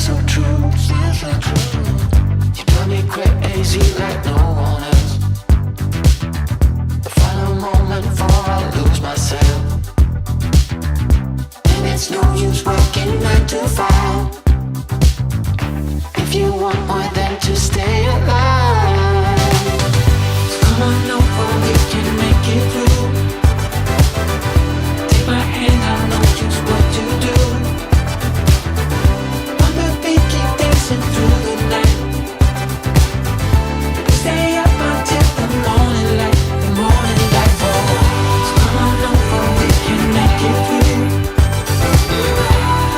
so true, so true. You drive me crazy like no one else. The final moment before I lose myself. And it's no use working 9 to 5 if you want more than to stay alive. So come on over, we can make it through. Take my hand, I know just what to do. On the beat, keep dancing through the night. Stay up until the morning light, the morning light falls. So come on over, we can make it through.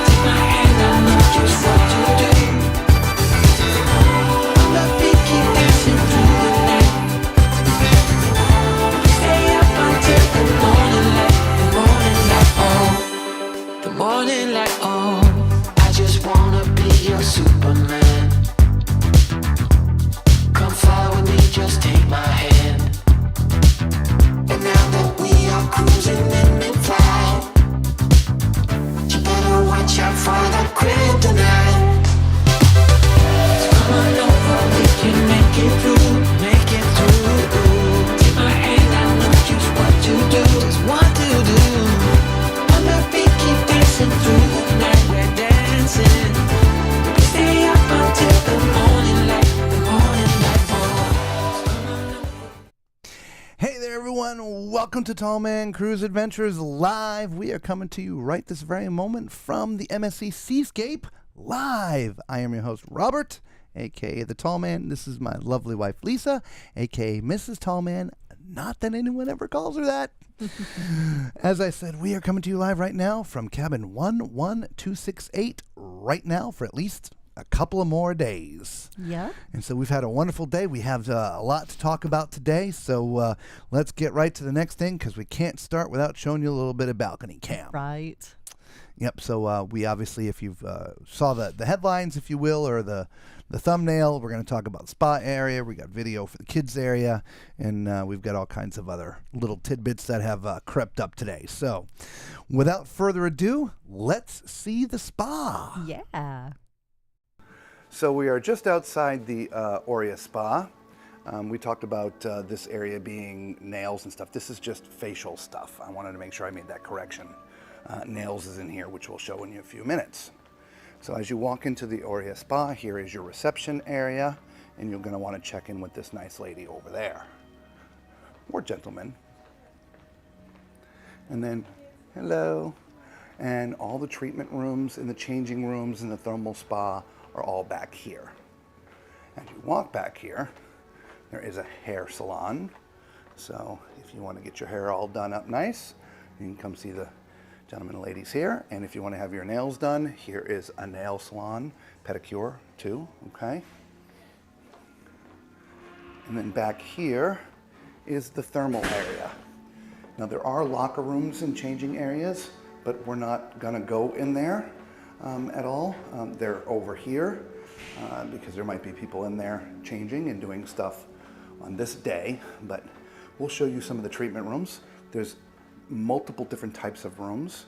Take my hand, I know just what to do. On the beat, keep dancing through the night. Stay up until the morning light, the morning light, oh, the morning light, oh. I just wanna be your Superman. Come fly with me, just take my hand. And now that we are cruising in mid-flight, you better watch out for that kryptonite. So come on over, we can make it through, make it through. Take my hand, I know just what to do, just what to do. On the beat, keep dancing through the night, we're dancing. Stay up until the morning light, the morning light falls. Hey there, everyone. Welcome to Tall Man Cruise Adventures Live. We are coming to you right this very moment from the MSC Seascape Live. I am your host, Robert, a.k.a. The Tall Man. This is my lovely wife, Lisa, a.k.a. Mrs. Tall Man. Not that anyone ever calls her that. As I said, we are coming to you live right now from cabin 11268 right now for at least a couple of more days. Yeah. And so we've had a wonderful day. We have a lot to talk about today. So let's get right to the next thing because we can't start without showing you a little bit of balcony cam. Right. Yep. So we obviously, if you've saw the headlines, if you will, or the thumbnail, we're going to talk about the spa area. We got video for the kids area, and we've got all kinds of other little tidbits that have crept up today. So without further ado, let's see the spa. Yeah. So we are just outside the Aurea Spa. We talked about this area being nails and stuff. This is just facial stuff. I wanted to make sure I made that correction. Nails is in here, which we'll show in you a few minutes. So as you walk into the Aurea Spa, here is your reception area, and you're going to want to check in with this nice lady over there, or gentleman. And then, hello. And all the treatment rooms and the changing rooms and the thermal spa are all back here. As you walk back here, there is a hair salon. So if you want to get your hair all done up nice, you can come see the gentlemen and ladies here. And if you want to have your nails done, here is a nail salon, pedicure too, okay? And then back here is the thermal area. Now there are locker rooms and changing areas, but we're not gonna go in there at all. They're over here because there might be people in there changing and doing stuff on this day, but we'll show you some of the treatment rooms. There's multiple different types of rooms.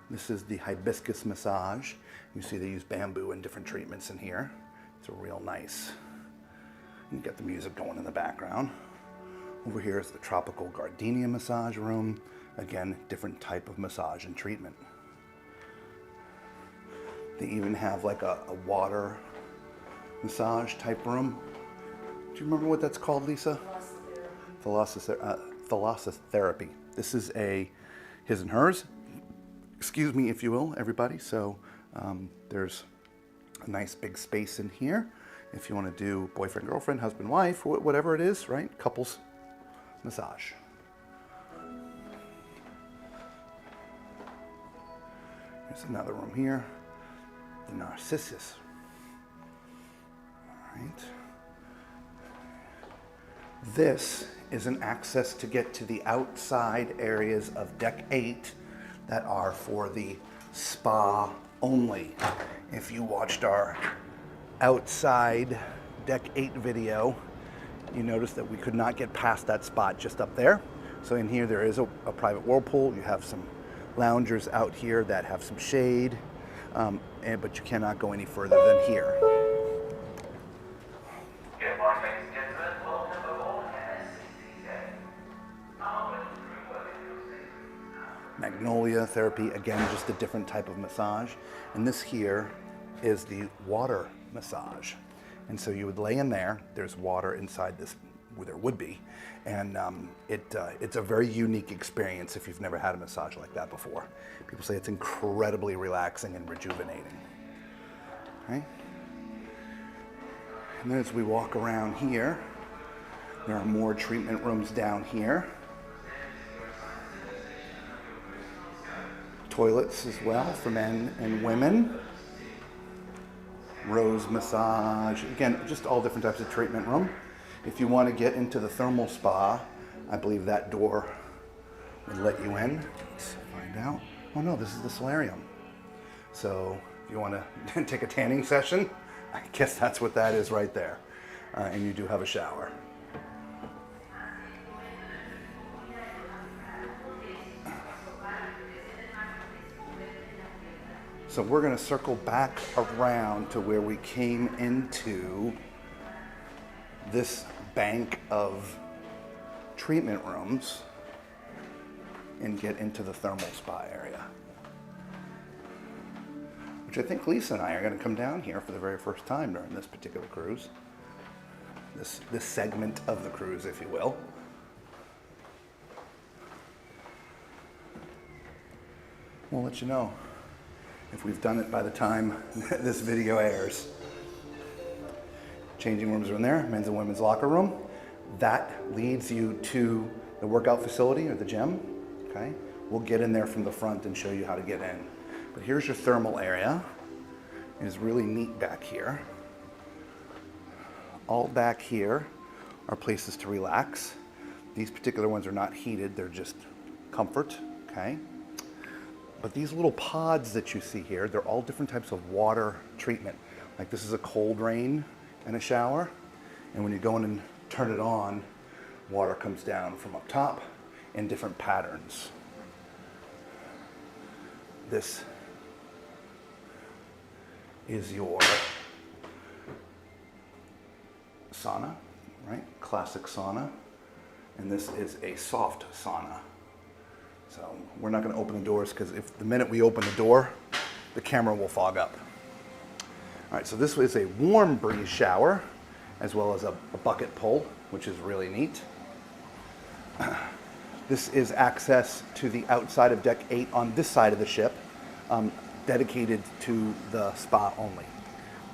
This is the hibiscus massage. You see they use bamboo and different treatments in here. It's real nice. You get the music going in the background. Over here is the tropical gardenia massage room. Again, different type of massage and treatment. They even have like a water massage type room. Do you remember what that's called, Lisa? Thalassotherapy. This is a his and hers, excuse me if you will, everybody. So there's a nice big space in here if you want to do boyfriend, girlfriend, husband, wife, whatever it is, right? Couples massage. There's another room here, the Narcissus. All right. This is an access to get to the outside areas of Deck 8 that are for the spa only. If you watched our outside Deck 8 video, you notice that we could not get past that spot just up there. So in here there is a private whirlpool. You have some loungers out here that have some shade. but you cannot go any further than here. Good morning, ladies and gentlemen. Welcome aboard MSC Seascape. Magnolia therapy, again, just a different type of massage. And this here is the water massage. And so you would lay in there, there's water inside this, where there would be, and it's a very unique experience if you've never had a massage like that before. People say it's incredibly relaxing and rejuvenating. Okay? And then as we walk around here, there are more treatment rooms down here. Toilets as well for men and women. Rose massage, again, just all different types of treatment room. If you want to get into the thermal spa, I believe that door will let you in. Let's find out. Oh no, this is the solarium. So if you want to take a tanning session, I guess that's what that is right there. And you do have a shower. So we're going to circle back around to where we came into this bank of treatment rooms and get into the thermal spa area, which I think Lisa and I are going to come down here for the very first time during this particular cruise, this segment of the cruise, if you will. We'll let you know if we've done it by the time this video airs. Changing rooms are in there, men's and women's locker room. That leads you to the workout facility or the gym, okay? We'll get in there from the front and show you how to get in. But here's your thermal area. It is really neat back here. All back here are places to relax. These particular ones are not heated, they're just comfort, okay? But these little pods that you see here, they're all different types of water treatment. Like this is a cold rain and a shower, and when you go in and turn it on, water comes down from up top in different patterns. This is your sauna, right? Classic sauna. And this is a soft sauna. So we're not going to open the doors because if the minute we open the door, the camera will fog up. All right, so this is a warm breeze shower as well as a bucket pull, which is really neat. This is access to the outside of deck 8 on this side of the ship, dedicated to the spa only.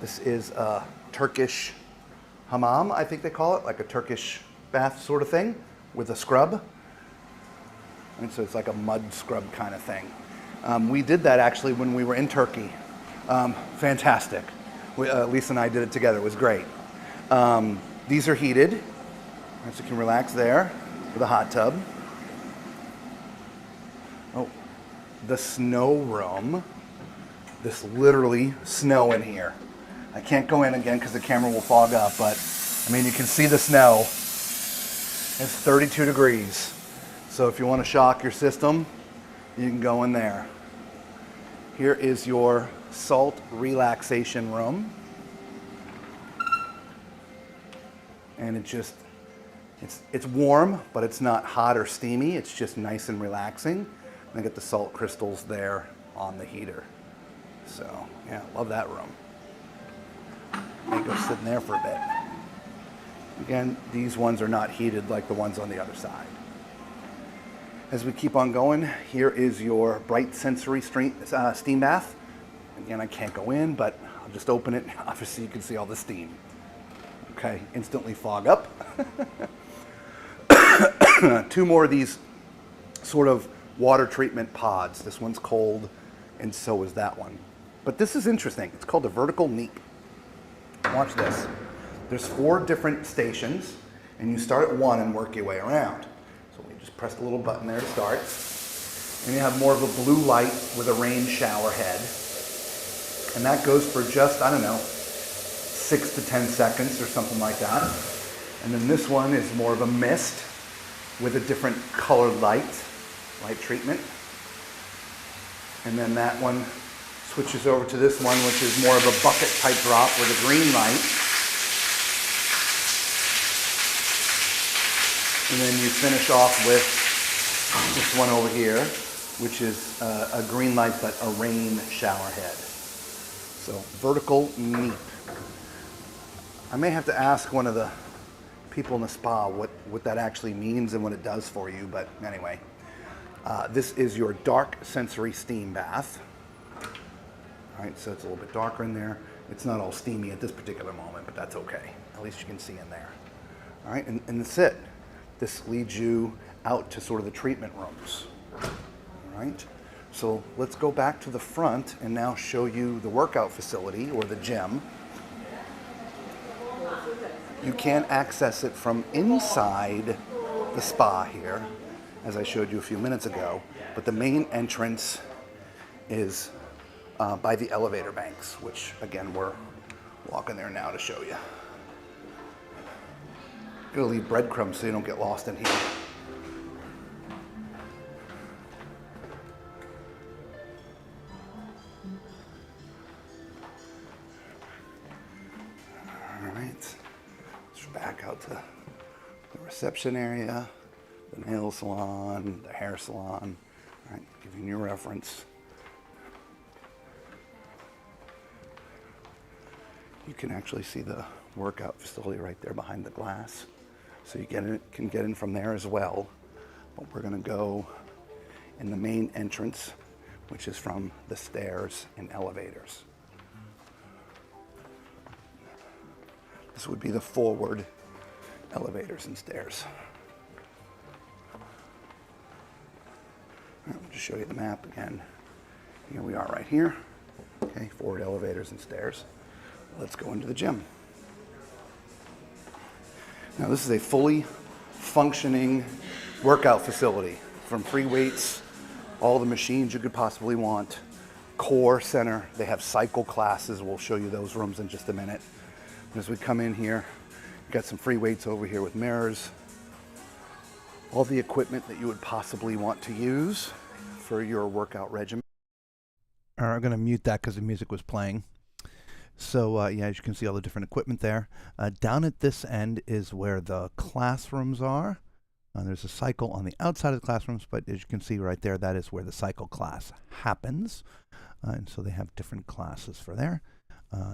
This is a Turkish hammam, I think they call it, like a Turkish bath sort of thing with a scrub. And so it's like a mud scrub kind of thing. We did that actually when we were in Turkey. Fantastic. Lisa and I did it together. It was great. These are heated, so you can relax there with a hot tub. Oh, the snow room. There's literally snow in here. I can't go in again because the camera will fog up, but I mean, you can see the snow. It's 32 degrees. So if you want to shock your system, you can go in there. Here is your salt relaxation room. And it's warm, but it's not hot or steamy. It's just nice and relaxing. And I get the salt crystals there on the heater. So yeah, love that room. I go sit in there for a bit. Again, these ones are not heated like the ones on the other side. As we keep on going, here is your bright sensory steam bath. Again, I can't go in, but I'll just open it. Obviously, you can see all the steam. Okay, instantly fog up. Two more of these sort of water treatment pods. This one's cold, and so is that one. But this is interesting. It's called a vertical neep. Watch this. There's 4 different stations, and you start at 1 and work your way around. So we just press the little button there to start. And you have more of a blue light with a rain shower head. And that goes for just, I don't know, 6 to 10 seconds or something like that. And then this one is more of a mist with a different colored light treatment. And then that one Switches over to this one, which is more of a bucket type drop with a green light. And then you finish off with this one over here, which is a green light but a rain shower head. So vertical neat. I may have to ask one of the people in the spa what that actually means and what it does for you, but anyway. This is your dark sensory steam bath. All right, so it's a little bit darker in there. It's not all steamy at this particular moment, but that's okay. At least you can see in there. All right, and that's it. This leads you out to sort of the treatment rooms. All right, so let's go back to the front and now show you the workout facility or the gym. You can access it from inside the spa here, as I showed you a few minutes ago, but the main entrance is by the elevator banks, which again, we're walking there now to show you. I'm gonna leave breadcrumbs so you don't get lost in here. All right, let's back out to the reception area, the nail salon, the hair salon. All right, giving you a reference. You can actually see the workout facility right there behind the glass. So you can get in from there as well. But we're gonna go in the main entrance, which is from the stairs and elevators. This would be the forward elevators and stairs. All right, I'll just show you the map again. Here we are right here. Okay, forward elevators and stairs. Let's go into the gym. Now this is a fully functioning workout facility, from free weights, all the machines you could possibly want, core center. They have cycle classes. We'll show you those rooms in just a minute. And as we come in here, you've got some free weights over here with mirrors, all the equipment that you would possibly want to use for your workout regimen. All right, I'm gonna mute that because the music was playing. So yeah, as you can see, all the different equipment there. Down at this end is where the classrooms are. There's a cycle on the outside of the classrooms, but as you can see right there, that is where the cycle class happens. And so they have different classes for there.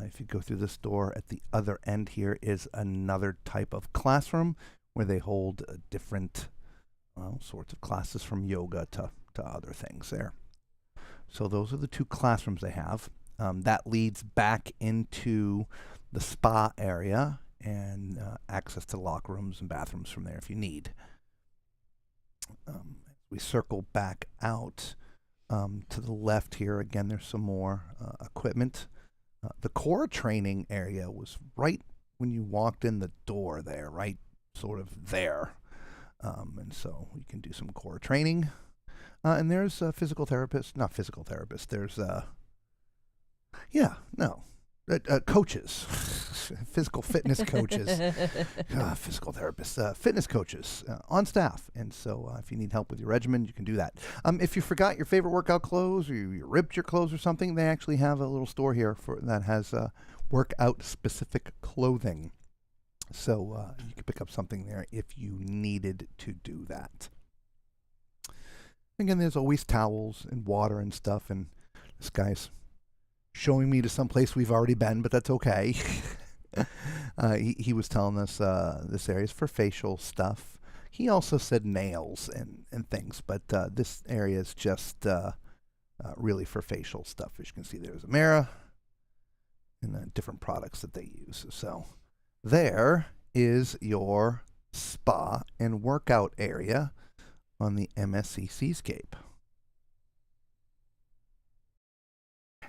If you go through this door, at the other end here is another type of classroom where they hold different sorts of classes, from yoga to other things there. So those are the two classrooms they have. That leads back into the spa area and access to locker rooms and bathrooms from there if you need. We circle back out to the left here. Again, there's some more equipment. The core training area was right when you walked in the door there, right sort of there. And so you can do some core training. And there's a physical therapist, not physical therapist, there's coaches, physical fitness coaches, physical therapists, fitness coaches on staff. And so if you need help with your regimen, you can do that. If you forgot your favorite workout clothes, or you ripped your clothes or something, they actually have a little store here that has workout specific clothing. So you can pick up something there if you needed to do that. Again, there's always towels and water and stuff, and this guy's showing me to some place we've already been, but that's okay. He was telling us this area is for facial stuff. He also said nails and things, but this area is just really for facial stuff. As you can see, there's a mirror and different products that they use. So there is your spa and workout area on the MSC Seascape.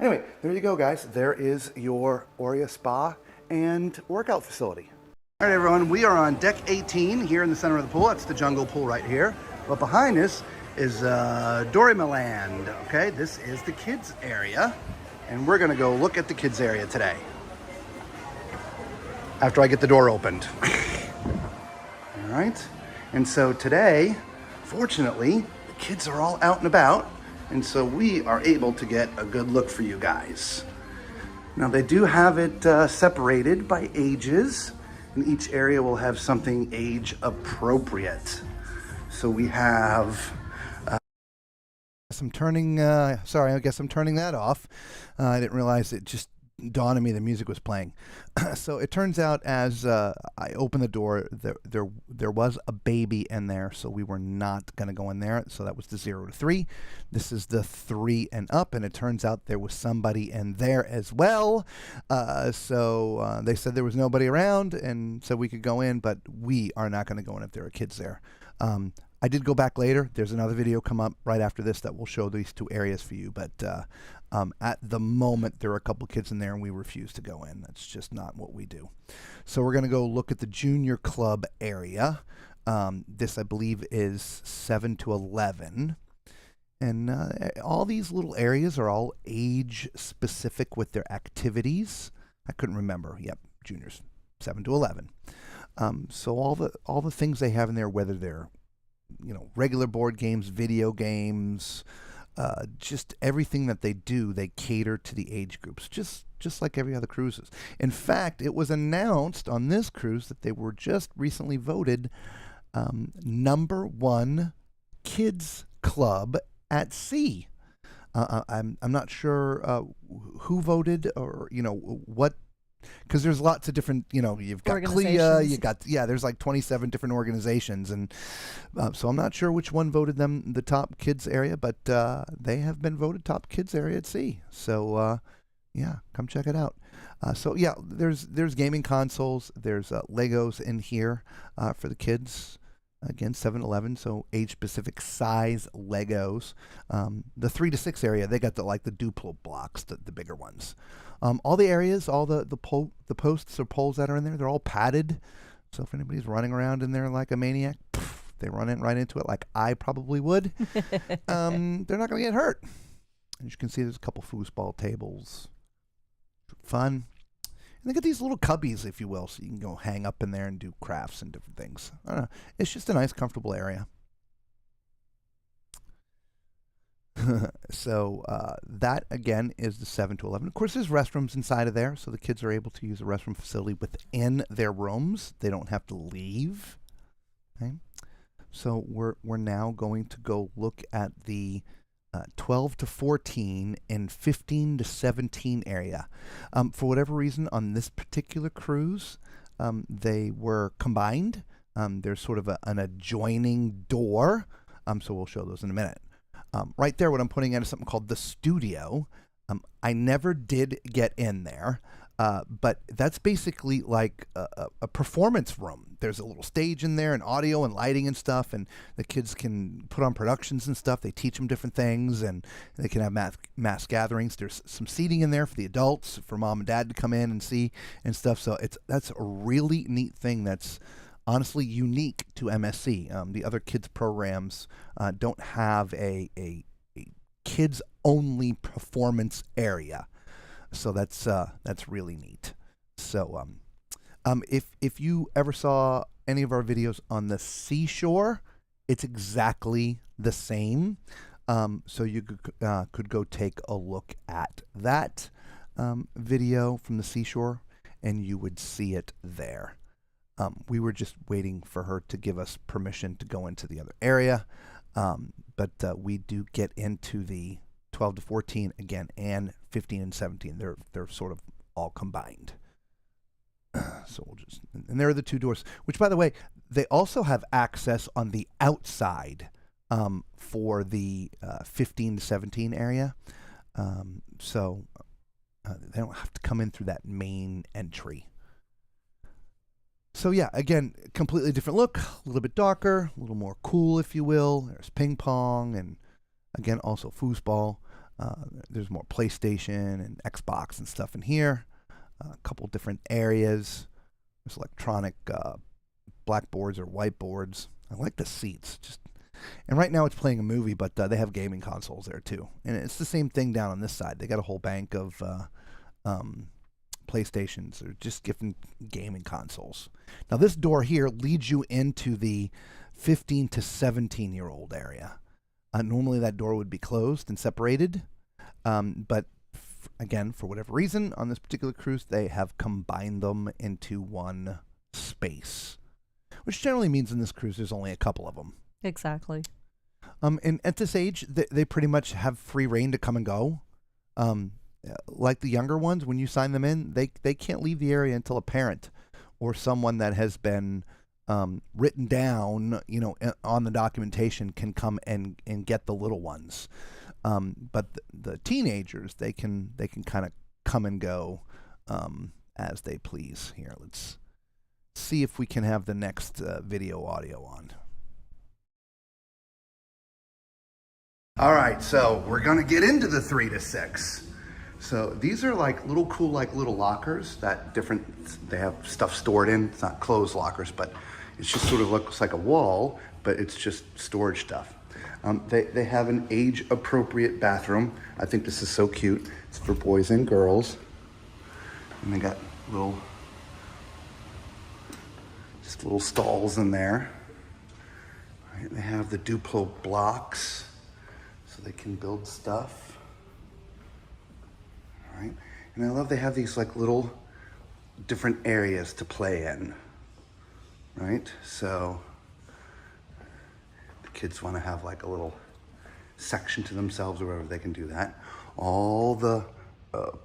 Anyway, there you go, guys. There is your Aurea Spa and workout facility. All right, everyone, we are on deck 18 here in the center of the pool. That's the jungle pool right here. But behind us is Dorimiland. Okay, this is the kids area, and we're gonna go look at the kids area today after I get the door opened. All right, and so today, fortunately, the kids are all out and about, And so we are able to get a good look for you guys. Now they do have it separated by ages, and each area will have something age appropriate. So we have I'm turning sorry, I guess I'm turning that off. I didn't realize it just dawned on me the music was playing. So it turns out as I opened the door, there was a baby in there, so we were not going to go in there. So that was the 0 to 3. This is the 3 and up, and it turns out there was somebody in there as well. So they said there was nobody around, and so we could go in, but we are not going to go in if there are kids there. I did go back later. There's another video come up right after this that will show these two areas for you. But at the moment, there are a couple kids in there, and we refuse to go in. That's just not what we do. So we're going to go look at the junior club area. This, I believe, is 7 to 11. And all these little areas are all age-specific with their activities. I couldn't remember. Yep, juniors, 7 to 11. So all the things they have in there, whether they're regular board games, video games, just everything that they do, they cater to the age groups, just like every other cruises. In fact, it was announced on this cruise that they were just recently voted #1 kids club at sea. I'm not sure who voted or what. Because there's lots of different, you've got CLIA, there's like 27 different organizations. And so I'm not sure which one voted them the top kids area, but they have been voted top kids area at sea. So, come check it out. There's gaming consoles. There's Legos in here for the kids. Again, 7-Eleven, so age-specific size Legos. The 3 to 6 area, they got the Duplo blocks, the bigger ones. All the areas, all the posts or poles that are in there, they're all padded. So if anybody's running around in there like a maniac, they run right into it like I probably would. They're not going to get hurt. As you can see, there's a couple foosball tables. Fun. And they got these little cubbies, if you will, so you can go hang up in there and do crafts and different things. I don't know. It's just a nice, comfortable area. So that, again, is the 7 to 11. Of course, there's restrooms inside of there, so the kids are able to use a restroom facility within their rooms. They don't have to leave. Okay? So we're now going to go look at the 12 to 14 and 15 to 17 area. For whatever reason, on this particular cruise, they were combined. There's sort of an adjoining door. So we'll show those in a minute. Right there, what I'm putting in is something called the studio. I never did get in there, but that's basically like a performance room. There's a little stage in there and audio and lighting and stuff, and the kids can put on productions and stuff. They teach them different things, and they can have mass gatherings. There's some seating in there for the adults, for mom and dad to come in and see and stuff. So that's a really neat thing that's honestly unique to MSC. The other kids programs don't have a kids-only performance area. So that's really neat. So if you ever saw any of our videos on the seashore, it's exactly the same. So you could go take a look at that video from the seashore, and you would see it there. We were just waiting for her to give us permission to go into the other area, but we do get into the 12 to 14 again, and 15 and 17. They're sort of all combined. So we'll just, and there are the two doors, which, by the way, they also have access on the outside for the 15 to 17 area. So they don't have to come in through that main entry. So yeah, again, completely different look, a little bit darker, a little more cool, if you will. There's ping pong, and again, also foosball. There's more PlayStation and Xbox and stuff in here. A couple different areas. There's electronic blackboards or whiteboards. I like the seats. And right now it's playing a movie, but they have gaming consoles there too. And it's the same thing down on this side. They got a whole bank of PlayStations or just different gaming consoles. Now this door here leads you into the 15 to 17-year-old area. Normally that door would be closed and separated, but again, for whatever reason, on this particular cruise, they have combined them into one space, which generally means in this cruise there's only a couple of them. Exactly. And at this age, they pretty much have free reign to come and go. Like the younger ones, when you sign them in, they can't leave the area until a parent or someone that has been written down, on the documentation can come and get the little ones. But the teenagers, they can kind of come and go as they please. Here, let's see if we can have the next video audio on. All right, so we're gonna get into the 3 to 6. So these are like little lockers that they have stuff stored in. It's not closed lockers, but it's just sort of looks like a wall, but it's just storage stuff. They have an age-appropriate bathroom. I think this is so cute. It's for boys and girls. And they got little stalls in there. All right, they have the Duplo blocks, so they can build stuff. All right, and I love they have these like little different areas to play in. Right, so the kids want to have like a little section to themselves or wherever, they can do that. All the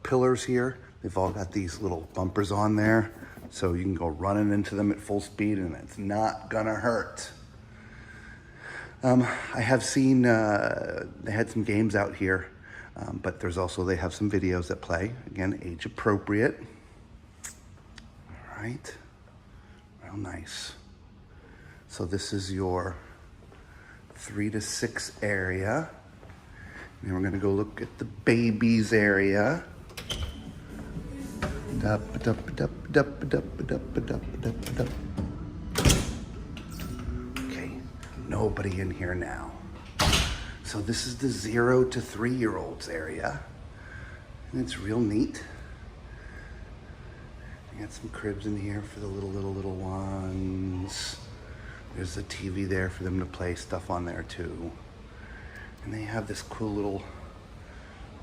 pillars here, they've all got these little bumpers on there, so you can go running into them at full speed and it's not gonna hurt. I have seen they had some games out here, but they have some videos that play, again, age appropriate. All right. Real nice. So this is your 3 to 6 area. And we're gonna go look at the babies area. Okay, nobody in here now. So this is the 0 to 3-year-olds area. And it's real neat. I got some cribs in here for the little ones. There's a TV there for them to play stuff on there too. And they have this cool little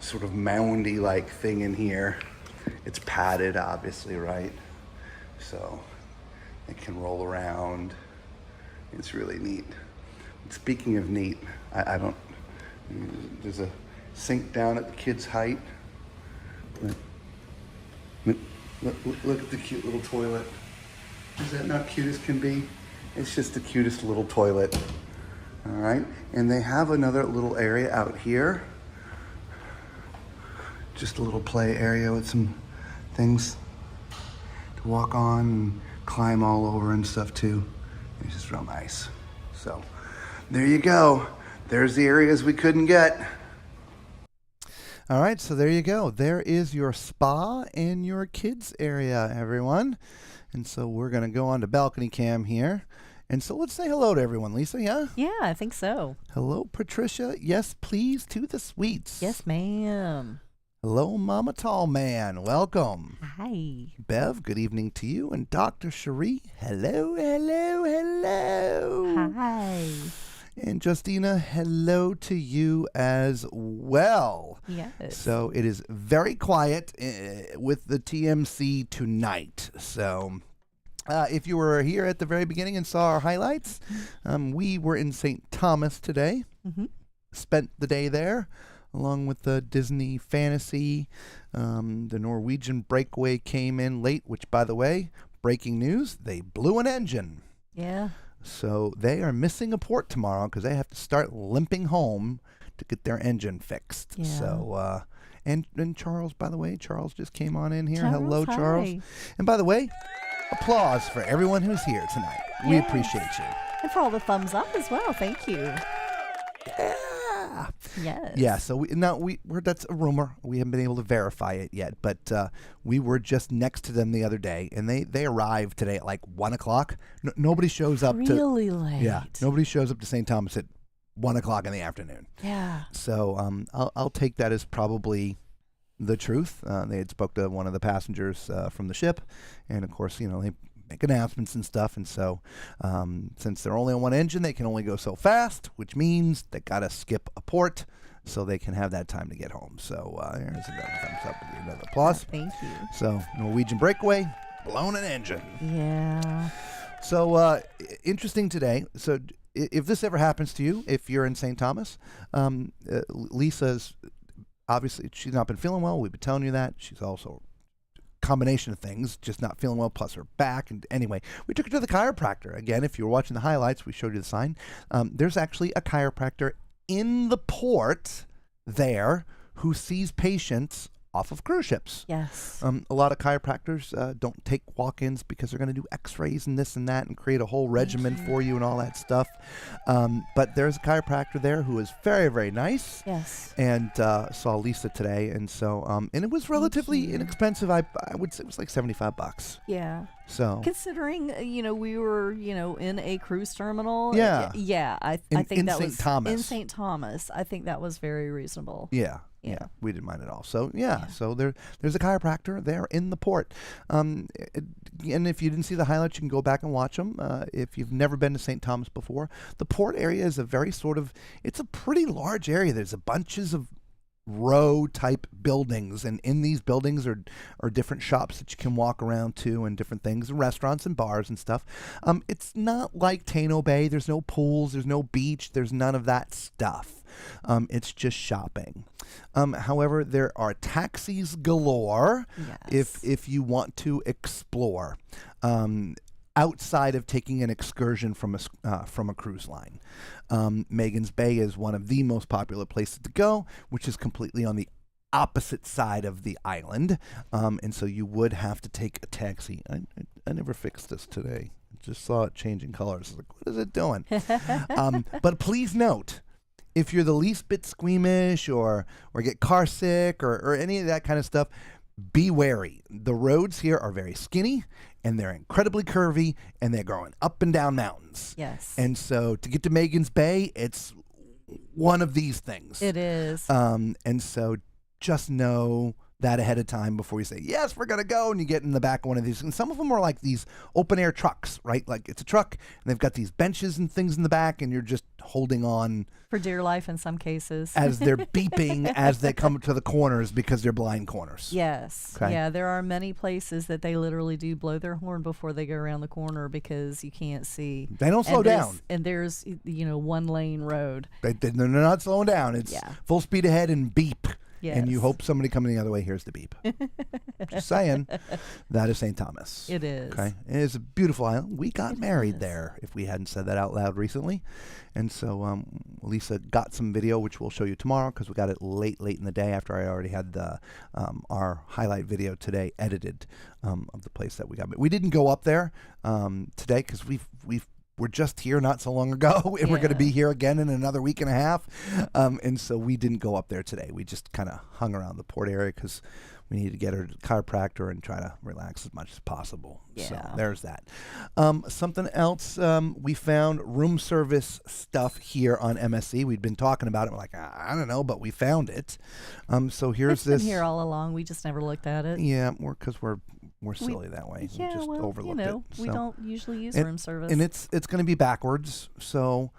sort of moundy like thing in here. It's padded, obviously, right? So it can roll around. It's really neat. Speaking of neat, there's a sink down at the kids' height. Look at the cute little toilet. Is that not cute as can be? It's just the cutest little toilet. All right, and they have another little area out here. Just a little play area with some things to walk on and climb all over and stuff too. It's just real nice. So there you go. There's the areas we couldn't get. All right, so there you go. There is your spa and your kids area, everyone. And so we're going to go on to balcony cam here. And so let's say hello to everyone, Lisa, yeah? Yeah, I think so. Hello, Patricia. Yes, please, to the suites. Yes, ma'am. Hello, Mama Tall Man. Welcome. Hi. Bev, good evening to you. And Dr. Cherie, hello. Hi. And Justina, hello to you as well. Yes. So it is very quiet with the TMC tonight. So if you were here at the very beginning and saw our highlights, we were in St. Thomas today. Mm-hmm. Spent the day there along with the Disney Fantasy. The Norwegian Breakaway came in late, which, by the way, breaking news, they blew an engine. Yeah. So they are missing a port tomorrow because they have to start limping home to get their engine fixed. Yeah. So, and Charles, by the way, Charles just came on in here. Charles, hello, hi. Charles. And by the way, applause for everyone who's here tonight. We Yes. appreciate you. And for all the thumbs up as well. Thank you. Yeah. Yes. Yeah, so that's a rumor. We haven't been able to verify it yet, but we were just next to them the other day, and they arrived today at like 1 o'clock. Nobody shows up really late. Yeah, nobody shows up to St. Thomas at 1 o'clock in the afternoon. Yeah. So I'll take that as probably the truth. They had spoke to one of the passengers from the ship, and of course, they make announcements and stuff. And so since they're only on one engine, they can only go so fast, which means they got to skip a port so they can have that time to get home. So here's another thumbs up with another applause. Thank you. So Norwegian breakaway, blown an engine. Yeah. So interesting today. So if this ever happens to you, if you're in St. Thomas, Lisa's obviously, she's not been feeling well. We've been telling you that. She's also combination of things, just not feeling well, plus her back. And anyway, we took her to the chiropractor. Again, if you were watching the highlights, we showed you the sign. There's actually a chiropractor in the port there who sees patients off of cruise ships. Yes. A lot of chiropractors don't take walk-ins because they're going to do x-rays and this and that and create a whole regimen for you and all that stuff. But there's a chiropractor there who is very, very nice. Yes. And saw Lisa today. And so, and it was relatively inexpensive. I would say it was like $75. Yeah. So considering, we were, in a cruise terminal. Yeah. Yeah. I think in that St. was Thomas. in St. Thomas. I think that was very reasonable. Yeah. Yeah, we didn't mind at all. So so there's a chiropractor there in the port. And if you didn't see the highlights, you can go back and watch them. If you've never been to St. Thomas before, the port area is a very it's a pretty large area. There's a bunches of row type buildings, and in these buildings are different shops that you can walk around to and different things, and restaurants and bars and stuff. It's not like Taino Bay. There's no pools, there's no beach, there's none of that stuff. It's just shopping. However, there are taxis galore. Yes. If you want to explore outside of taking an excursion from a cruise line. Megan's Bay is one of the most popular places to go, which is completely on the opposite side of the island, and so you would have to take a taxi. I never fixed this today. I just saw it changing colors. I was like, what is it doing? But please note, if you're the least bit squeamish or get car sick or any of that kind of stuff, be wary. The roads here are very skinny, and they're incredibly curvy, and they're going up and down mountains. Yes. And so to get to Megan's Bay, it's one of these things. It is. And so just know that ahead of time before you say, yes, we're going to go, and you get in the back of one of these. And some of them are like these open-air trucks, right? Like it's a truck, and they've got these benches and things in the back, and you're just holding on. For dear life in some cases. As they're beeping as they come to the corners because they're blind corners. Yes. Okay. Yeah, there are many places that they literally do blow their horn before they go around the corner because you can't see. They don't slow down. And there's, one lane road. They're not slowing down. It's full speed ahead and beep. Yes. And you hope somebody coming the other way hears the beep. Just saying, that is St. Thomas. It is. Okay, it is a beautiful island. We got married there, if we hadn't said that out loud recently. And so Lisa got some video, which we'll show you tomorrow because we got it late in the day after I already had the our highlight video today edited of the place that we got. But we didn't go up there today because we're just here not so long ago, and we're going to be here again in another week and a half. And so we didn't go up there today. We just kind of hung around the port area because we needed to get her to the chiropractor and try to relax as much as possible. Yeah. So there's that. Something else, we found room service stuff here on MSC. We'd been talking about it. We're like, I don't know, but we found it. So here's It's been here all along. We just never looked at it. Yeah, because we're silly that way. Yeah, we just well, overlooked it. we So. don't usually use room service. And it's going to be backwards, so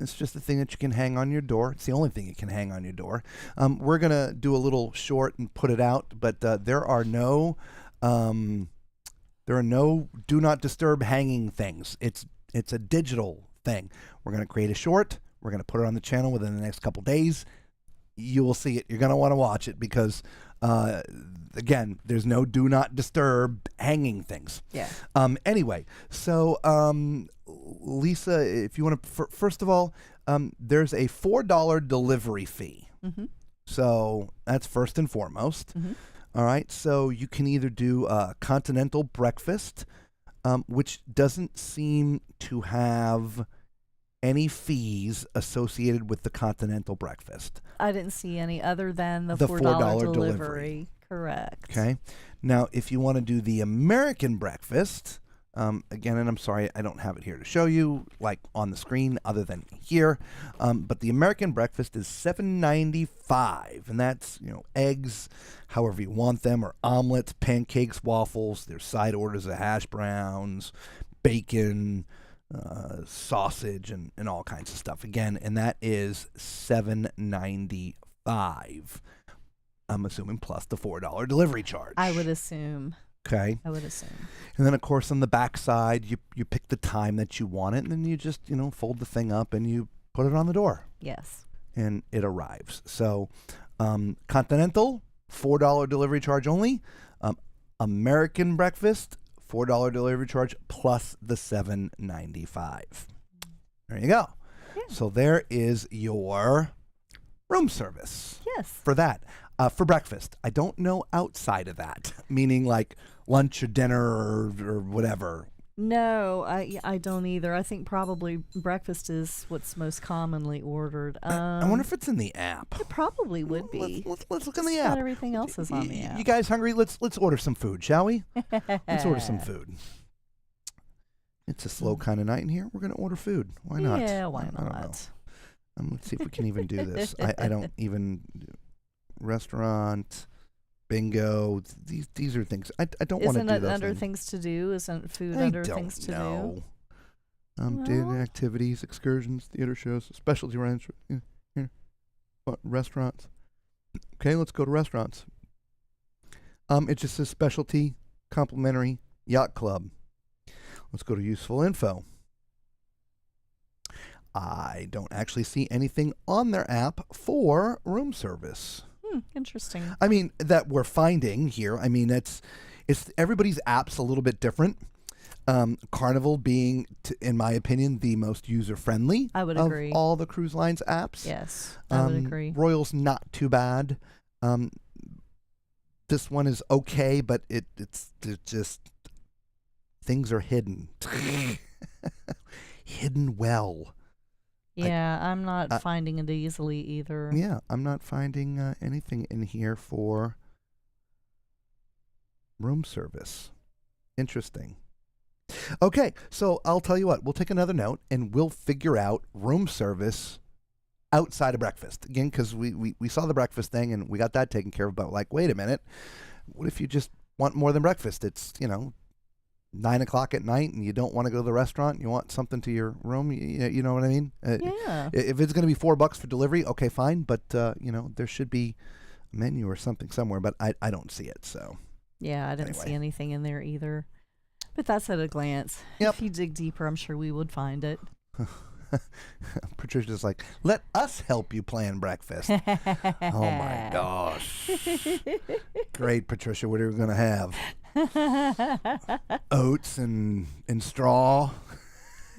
it's just a thing that you can hang on your door. It's the only thing you can hang on your door. We're going to do a little short and put it out, but there are no do not disturb hanging things. It's a digital thing. We're going to create a short. We're going to put it on the channel within the next couple days. You will see it. You're going to want to watch it because again, there's no do not disturb hanging things. Yeah. Anyway, so Lisa, if you want to, first of all, there's a $4 delivery fee. Mm-hmm. So that's first and foremost. Mm-hmm. All right. So you can either do a continental breakfast, which doesn't seem to have any fees associated with the continental breakfast. I didn't see any other than the $4 delivery. Correct. Okay. Now, if you want to do the American breakfast, Again, and I'm sorry I don't have it here to show you, like on the screen, other than here. But the American breakfast is $7.95, and that's eggs, however you want them, or omelets, pancakes, waffles. There's side orders of hash browns, bacon, sausage, and all kinds of stuff. Again, and that is $7.95. I'm assuming plus the $4 delivery charge. I would assume. Okay. I would assume. And then, of course, on the back side, you pick the time that you want it, and then you just, fold the thing up and you put it on the door. Yes. And it arrives. So, Continental, $4 delivery charge only. American breakfast, $4 delivery charge plus the $7.95. There you go. Yeah. So there is your room service. Yes. For that. For breakfast. I don't know outside of that, meaning like lunch or dinner or whatever. No, I don't either. I think probably breakfast is what's most commonly ordered. I wonder if it's in the app. It probably would be. Let's look in the Just app. about everything else is on the app. You guys hungry? Let's order some food, shall we? Let's order some food. It's a slow kind of night in here. We're going to order food. Why not? Yeah, why I don't know. not? Let's see if we can even do this. I don't even... Restaurant, bingo. These are things I don't want to do. Isn't it those under things. things to do? Isn't food I under don't things to know. do? Daily activities, excursions, theater shows, specialty ranch, restaurants. Okay, let's go to restaurants. It just says specialty, complimentary, yacht club. Let's go to useful info. I don't actually see anything on their app for room service. Interesting. I mean, that we're finding here. I mean, it's everybody's app's a little bit different. Carnival being, in my opinion, the most user-friendly I would of agree. all the cruise lines apps. Yes, I would agree. Royal's not too bad. This one is okay, but it's just things are hidden. Hidden well. Yeah, I'm not finding it easily either. Yeah, I'm not finding anything in here for room service. Interesting. Okay, so I'll tell you what. We'll take another note, and we'll figure out room service outside of breakfast. Again, because we saw the breakfast thing, and we got that taken care of, but like, wait a minute. What if you just want more than breakfast? It's, 9 o'clock at night and you don't want to go to the restaurant, you want something to your room, you know what I mean? Yeah. If it's going to be $4 for delivery, okay, fine, but there should be a menu or something somewhere, but I don't see it, so. Yeah, I didn't Anyway. see anything in there either. But that's at a glance. Yep. If you dig deeper, I'm sure we would find it. Patricia's like, let us help you plan breakfast. Oh my gosh. Great, Patricia, what are we going to have? Oats and straw.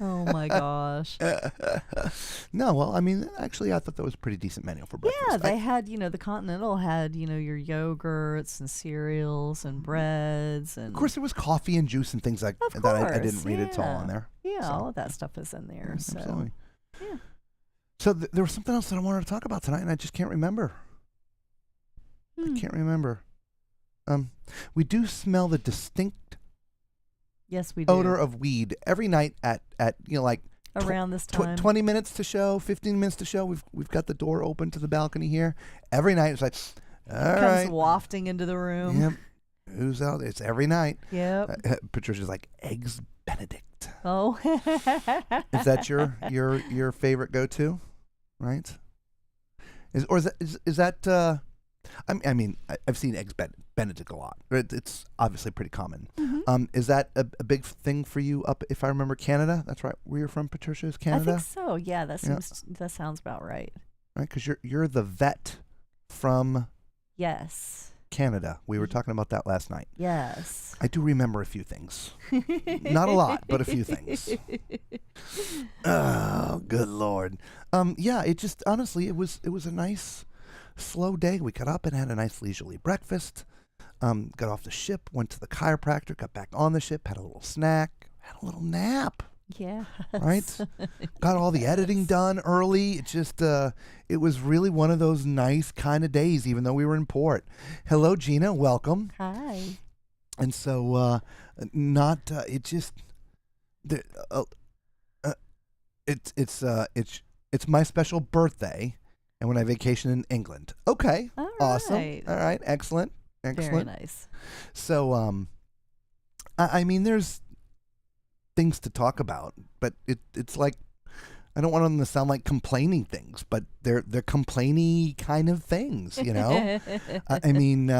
Oh my gosh. No, well, I mean, actually, I thought that was a pretty decent menu for breakfast. Yeah, they had, the Continental had, your yogurts and cereals and breads. And of course, there was coffee and juice and things like Of that. I course, didn't read it's all yeah. on there. Yeah, So. all of that stuff is in there. Yeah, So, absolutely. yeah. So there was something else that I wanted to talk about tonight, and I just can't remember. I can't remember. We do smell the distinct Yes, we do. odor of weed every night at like Around this time. 20 minutes to show, 15 minutes to show. We've got the door open to the balcony here. Every night it's like, all Comes right. wafting into the room. Yep. Who's out? It's every night. Yep. Patricia's like, eggs Benedict. Oh. Is that your favorite go-to? Right? Is that I mean, I've seen eggs Benedict a lot. It's obviously pretty common. Mm-hmm. Is that a big thing for you up, if I remember, Canada? That's right. Where you're from, Patricia, is Canada? I think so. Yeah, that sounds about right. Right, because you're the vet from Yes. Canada. We were talking about that last night. Yes. I do remember a few things. Not a lot, but a few things. Oh, good Lord. Yeah, it just, honestly, it was a nice, slow day. We got up and had a nice leisurely breakfast. Got off the ship, went to the chiropractor, got back on the ship, had a little snack, had a little nap. Yeah. Right? Got all the editing done early. It just, it was really one of those nice kind of days, even though we were in port. Hello, Gina. Welcome. Hi. And so, it just, The, it's my special birthday, and when I vacation in England. Okay, All awesome. right. All right, excellent. Very nice. So, I mean, there's things to talk about, but it's like I don't want them to sound like complaining things, but they're complainy kind of things, you know. I mean,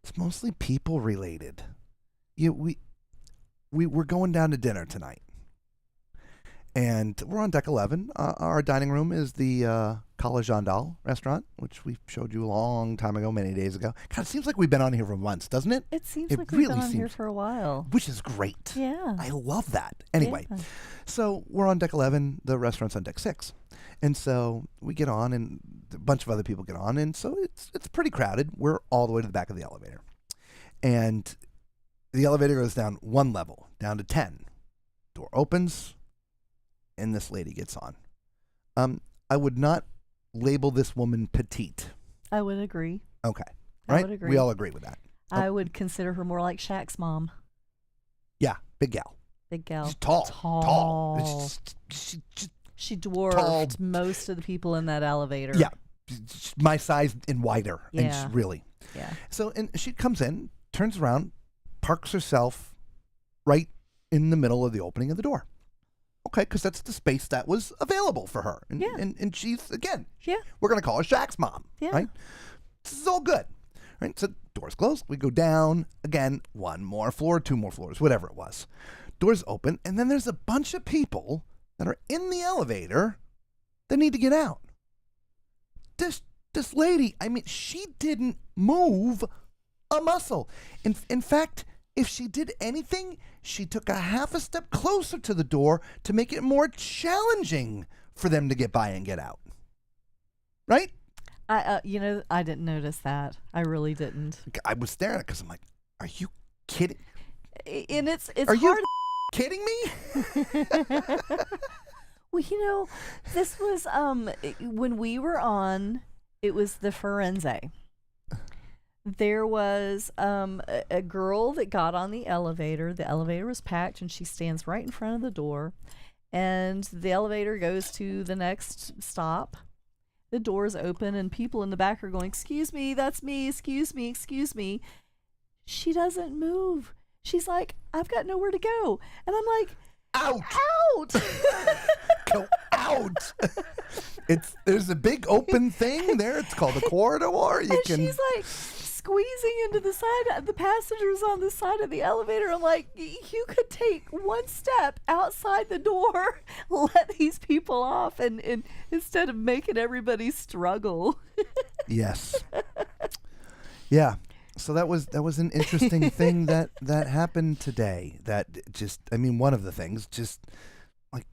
it's mostly people related. We're going down to dinner tonight, and we're on deck 11. Our dining room is the Cala Jandal restaurant, which we showed you a long time ago, many days ago. God, it seems like we've been on here for months, doesn't it? It seems It like we've been really on here seems- for a while. Which is great. Yeah. I love that. Anyway, Yeah. so we're on deck 11. The restaurant's on deck 6. And so we get on, and a bunch of other people get on, and so it's pretty crowded. We're all the way to the back of the elevator. And the elevator goes down one level, down to 10. Door opens, and this lady gets on. I would not label this woman petite. I would agree. Okay. I Right? would agree. We all agree with that. I would consider her more like Shaq's mom. Yeah, big gal. Big gal. She's tall. Tall. She She dwarfed tall. most of the people in that elevator. Yeah, my size and wider. Yeah. And really. Yeah. So, and she comes in, turns around, parks herself right in the middle of the opening of the door. Okay, because that's the space that was available for her. And, Yeah. and she's, again, Yeah. we're going to call her Shaq's mom. Yeah. Right? This is all good. Right? So, doors closed. We go down again, one more floor, two more floors, whatever it was. Doors open, and then there's a bunch of people that are in the elevator that need to get out. This lady, I mean, she didn't move a muscle. In fact, if she did anything, she took a half a step closer to the door to make it more challenging for them to get by and get out. Right? I didn't notice that. I really didn't. I was staring at it because I'm like, are you kidding? And it's Are you hard. kidding me? Well, this was when we were on. It was the Firenze. There was a girl that got on the elevator. The elevator was packed, and she stands right in front of the door. And the elevator goes to the next stop. The doors open, and people in the back are going, "Excuse me, that's me. Excuse me, excuse me." She doesn't move. She's like, "I've got nowhere to go," and I'm like, Out! "Out!" Go out! There's a big open thing there. It's called a corridor. You And can. she's like squeezing into the side, the passengers on the side of the elevator. I'm like, you could take one step outside the door, let these people off, and instead of making everybody struggle. Yes. Yeah. So that was an interesting thing that happened today. That just, I mean, one of the things, just like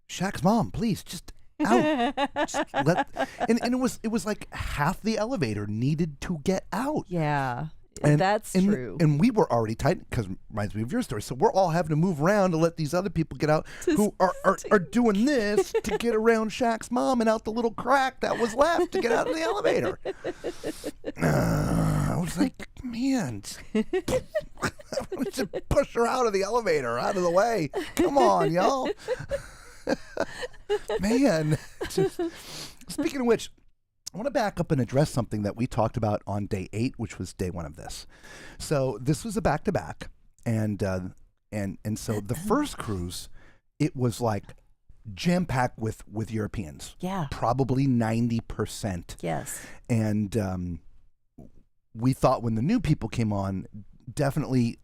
Shaq's mom, please just out. Just and it was like half the elevator needed to get out. Yeah, And, that's and, true. And we were already tight because reminds me of your story. So we're all having to move around to let these other people get out who are doing this to get around Shaq's mom and out the little crack that was left to get out of the elevator. I was like, man, just push her out of the elevator, out of the way. Come on, y'all. Man. Speaking of which, I want to back up and address something that we talked about on day 8, which was day 1 of this. So this was a back-to-back, and so the first cruise, it was like jam-packed with Europeans. Yeah. Probably 90%. Yes. And we thought when the new people came on, definitely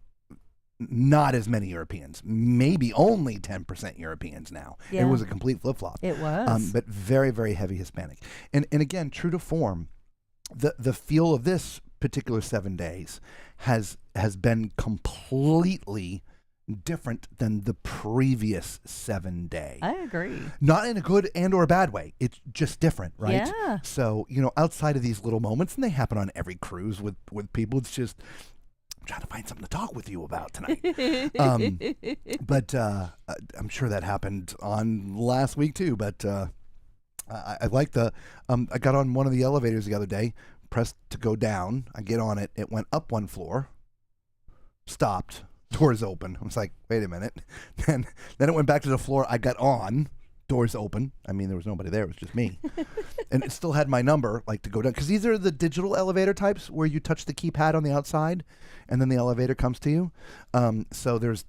not as many Europeans, maybe only 10% Europeans now. Yeah. It was a complete flip-flop. It was. But very, very heavy Hispanic. And again, true to form, the feel of this particular 7 days has been completely different than the previous 7 day. I agree. Not in a good and or a bad way. It's just different, right? Yeah. So, outside of these little moments, and they happen on every cruise with people, it's just, I'm trying to find something to talk with you about tonight. But I'm sure that happened on last week too. But I like I got on one of the elevators the other day, pressed to go down. I get on it. It went up one floor, stopped, doors open. I was like, wait a minute. Then it went back to the floor. I got on, doors open. I mean, there was nobody there. It was just me. And it still had my number, like, to go down. Because these are the digital elevator types where you touch the keypad on the outside and then the elevator comes to you. So there's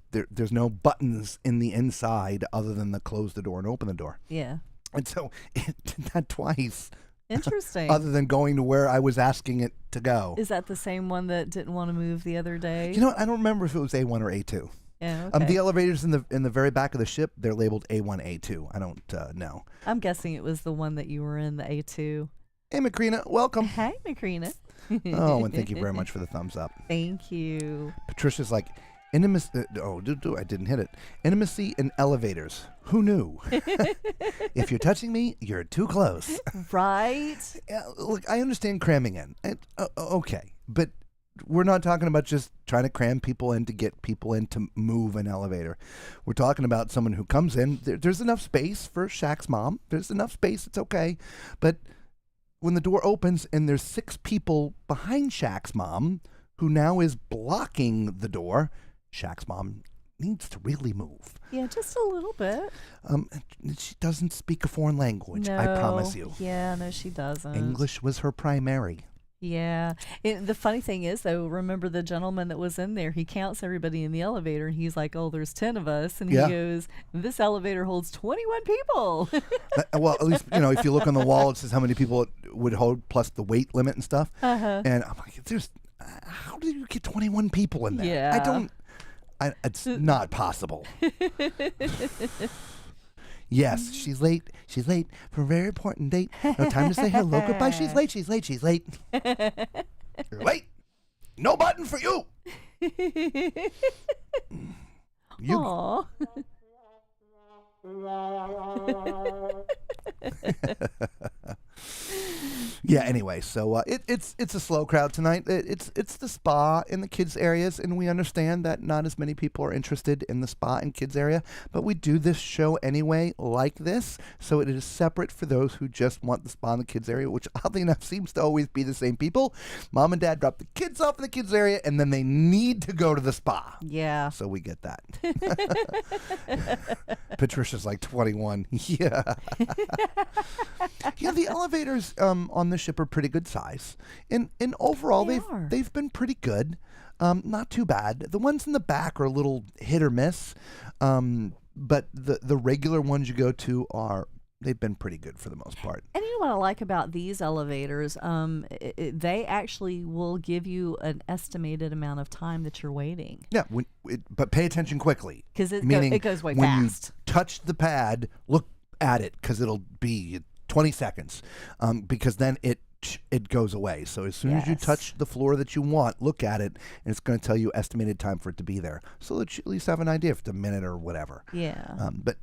no buttons in the inside other than the close the door and open the door. Yeah. And so it did that twice. Interesting. Other than going to where I was asking it to go. Is that the same one that didn't want to move the other day? You know what? I don't remember if it was A1 or A2. Yeah, okay. The elevators in the very back of the ship, they're labeled A1, A2. I don't know. I'm guessing it was the one that you were in, the A2. Hey, Macrina, welcome. Hi, Macrina. Oh, and thank you very much for the thumbs up. Thank you. Patricia's like, intimacy. I didn't hit it. Intimacy in elevators. Who knew? If you're touching me, you're too close. Right? Yeah, look, I understand cramming in. Okay, but we're not talking about just trying to cram people in to get people in to move an elevator. We're talking about someone who comes in. There's enough space for Shaq's mom. There's enough space. It's okay. But when the door opens and there's 6 people behind Shaq's mom who now is blocking the door, Shaq's mom needs to really move. Yeah, just a little bit. She doesn't speak a foreign language, No. I promise you. Yeah, no, she doesn't. English was her primary. Yeah. The funny thing is, though, remember the gentleman that was in there? He counts everybody in the elevator, and he's like, oh, there's 10 of us. And Yeah. he goes, this elevator holds 21 people. Well, at least, if you look on the wall, it says how many people it would hold, plus the weight limit and stuff. Uh-huh. And I'm like, how do you get 21 people in there? Yeah. It's not possible. Yes, she's late. She's late for a very important date. No time to say hello, goodbye. She's late. She's late. She's late. You're late. No button for you. You. Aw. Yeah. Anyway, so it's a slow crowd tonight. It's the spa in the kids areas, and we understand that not as many people are interested in the spa and kids area. But we do this show anyway, like this, so it is separate for those who just want the spa in the kids area, which oddly enough seems to always be the same people. Mom and dad drop the kids off in the kids area, and then they need to go to the spa. Yeah. So we get that. Patricia's like 21. Yeah. Yeah, the elevators on the ship are pretty good size. And overall, they've been pretty good. Not too bad. The ones in the back are a little hit or miss. But the regular ones you go to they've been pretty good for the most part. And you know what I like about these elevators? They actually will give you an estimated amount of time that you're waiting. Yeah, but pay attention quickly. Because it goes way when fast. You touch the pad, look at it, because it'll be 20 seconds. Because then it goes away. So as soon as you touch the floor that you want, look at it, and it's going to tell you estimated time for it to be there, so that you at least have an idea if it's a minute or whatever. Yeah. But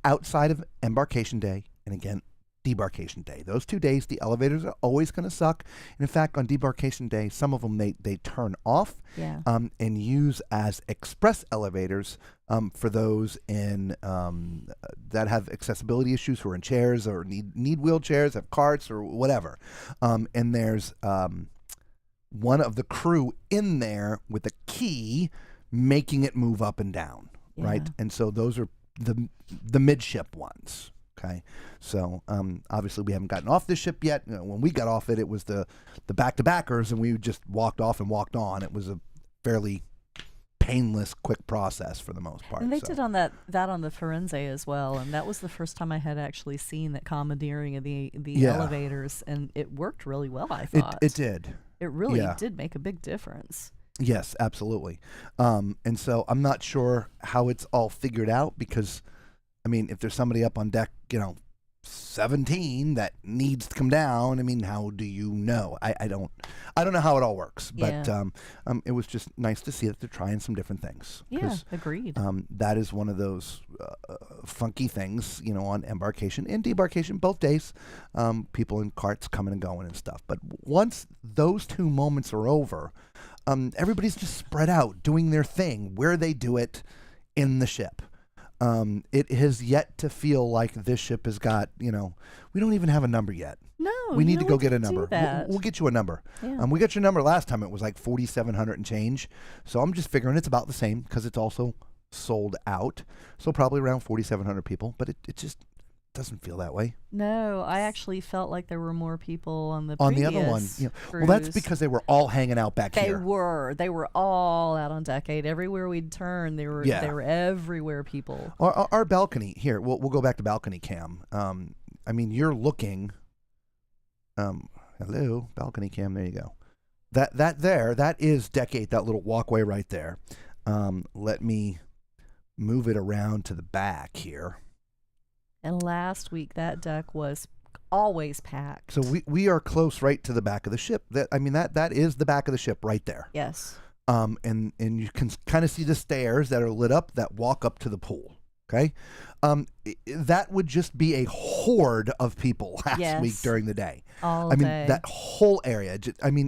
outside of embarkation day, and again, debarkation day, those 2 days, the elevators are always going to suck. And in fact, on debarkation day, some of them they turn off and use as express elevators for those in that have accessibility issues, who are in chairs or need wheelchairs, have carts or whatever. And there's one of the crew in there with a key making it move up and down, right? And so those are the midship ones. Okay, so obviously we haven't gotten off this ship yet. When we got off it, it was the back-to-backers, and we just walked off and walked on. It was a fairly painless, quick process for the most part. And they did on that on the Firenze as well, and that was the first time I had actually seen that commandeering of the elevators, and it worked really well, I thought. It did. It really did make a big difference. Yes, absolutely. And so I'm not sure how it's all figured out, because I mean, if there's somebody up on deck, 17 that needs to come down, I mean, how do you know? I don't know how it all works, but it was just nice to see that they're trying some different things. Yeah, agreed. That is one of those funky things, on embarkation and debarkation, both days. People in carts coming and going and stuff. But once those 2 moments are over, everybody's just spread out doing their thing where they do it in the ship. It has yet to feel like this ship has got, we don't even have a number yet. No, We need to go we get a can do number. that. We'll get you a number. Yeah. We got your number last time. It was like 4,700 and change. So I'm just figuring it's about the same because it's also sold out. So probably around 4,700 people. But it just doesn't feel that way. No, I actually felt like there were more people on the On the other one. previous Well, that's cruise. because they were all hanging out back They here. were all out on deck 8. Everywhere we'd turn, they were everywhere people. Our balcony here. We'll go back to balcony cam. You're looking. Hello, balcony cam. There you go. That is deck 8. That little walkway right there. Let me move it around to the back here. And last week, that deck was always packed. So we are close right to the back of the ship. That is the back of the ship right there. Yes. And you can kind of see the stairs that are lit up that walk up to the pool. Okay. That would just be a horde of people last week during the day. All day. That whole area,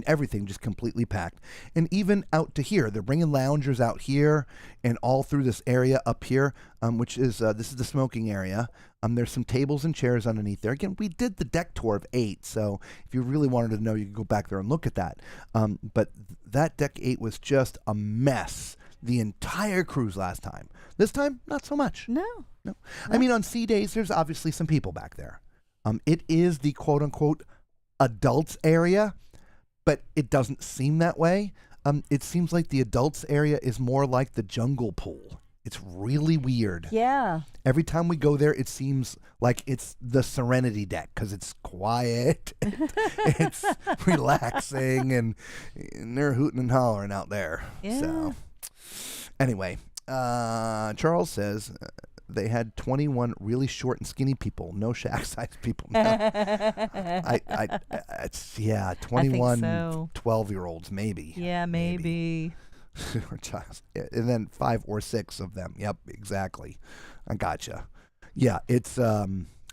everything just completely packed. And even out to here, they're bringing loungers out here and all through this area up here, which is, this is the smoking area. There's some tables and chairs underneath there. Again, we did the deck tour of 8, so if you really wanted to know, you could go back there and look at that. But that deck 8 was just a mess the entire cruise last time. This time, not so much. No. On sea days, there's obviously some people back there. It is the quote-unquote adults area, but it doesn't seem that way. It seems like the adults area is more like the jungle pool. It's really weird. Yeah. Every time we go there, it seems like it's the Serenity deck because it's quiet, it's relaxing, and they're hooting and hollering out there. Yeah. So, anyway, Charles says they had 21 really short and skinny people, no shack-sized people. No. It's 21 12-year-olds maybe. Yeah, maybe. And then 5 or 6 of them. Yep, exactly. I gotcha. Yeah, it's I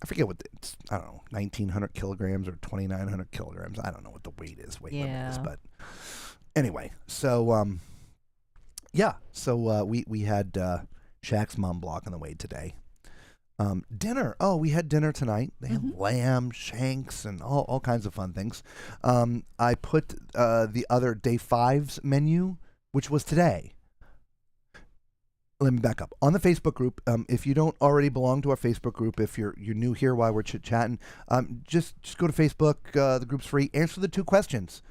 forget what it's. I don't know, 1,900 kilograms or 2,900 kilograms. I don't know what the weight limit is, but anyway. So we had Shaq's mom blocking the way today. Dinner. Oh, we had dinner tonight. They had lamb, shanks, and all kinds of fun things. I put the other day 5's menu, which was today. Let me back up. On the Facebook group, if you don't already belong to our Facebook group, if you're new here while we're chit-chatting, just go to Facebook. The group's free. Answer the 2 questions,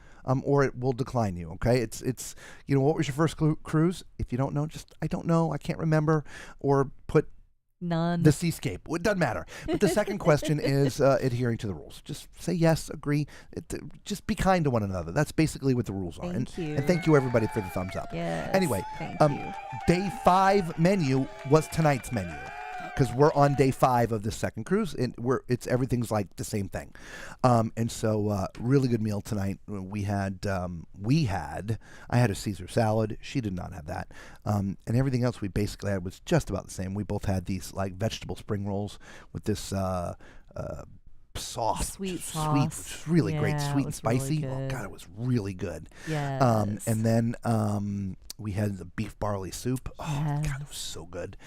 or it will decline you, okay? It's what was your first cruise? If you don't know, just, I don't know, I can't remember, or put none. The Seascape. It doesn't matter. But the second question is adhering to the rules. Just say yes, agree. Just be kind to one another. That's basically what the rules are. Thank you. And thank you, everybody, for the thumbs up. Yes. Anyway, Thank you. day 5 menu was tonight's menu. Because we're on day 5 of this second cruise, and everything's like the same thing, and so really good meal tonight. I had a Caesar salad. She did not have that, and everything else we basically had was just about the same. We both had these like vegetable spring rolls with this sweet sauce. Which was really great, sweet and spicy. Really oh God, it was really good. Yes. And then we had the beef barley soup. Oh God, it was so good.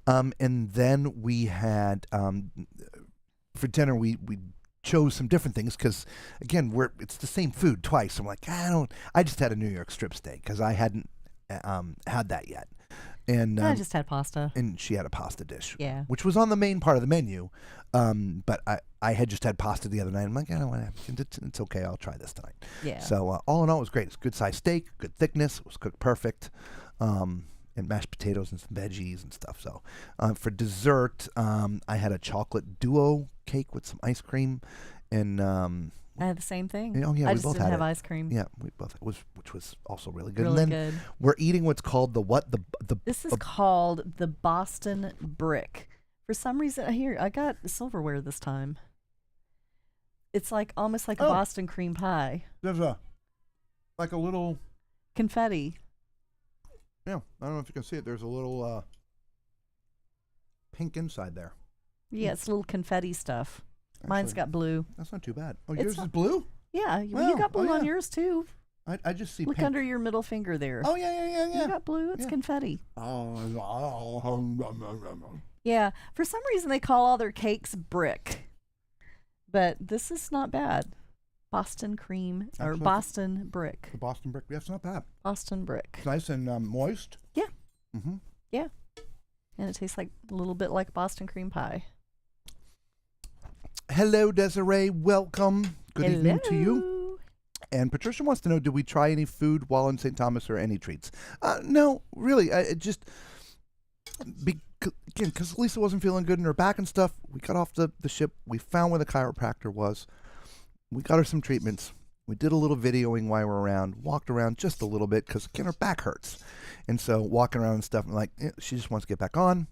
And then we had for dinner we chose some different things because again it's the same food twice. I'm like I just had a New York strip steak because I hadn't had that yet. And I just had pasta. And she had a pasta dish. Yeah. Which was on the main part of the menu. But I had just had pasta the other night. I'm like, I don't want to. It's okay. I'll try this tonight. Yeah. So all in all, it was great. It's good sized steak, good thickness. It was cooked perfect. And mashed potatoes and some veggies and stuff. So for dessert, I had a chocolate duo cake with some ice cream. And I had the same thing. Oh yeah, I we just both didn't had have it. ice cream. Yeah, we both which was also really good. Really and then good. we're eating what's called the what? This is called the Boston Brick. For some reason, I got silverware this time. It's like almost like a Boston cream pie. There's like a little confetti. Yeah, I don't know if you can see it. There's a little pink inside there. Yeah, it's little confetti stuff. Mine's got blue. That's not too bad. Oh, yours is blue? Yeah, you got blue on yours too. I just see Look pink. under your middle finger there. Oh, yeah. You got blue. It's confetti. Oh. Yeah. For some reason, they call all their cakes brick, but this is not bad. Boston cream or Actually, Boston brick. The Boston brick. That's not bad. Boston brick. It's nice and moist. Yeah. Mm-hmm. Yeah. And it tastes like a little bit like Boston cream pie. Hello, Desiree. Welcome. Good evening to you. Hello. And Patricia wants to know, did we try any food while in St. Thomas or any treats? No, really. Because Lisa wasn't feeling good in her back and stuff, we got off the ship. We found where the chiropractor was. We got her some treatments. We did a little videoing while we were around, walked around just a little bit because, again, her back hurts. And so walking around and stuff, I'm like, she just wants to get back on,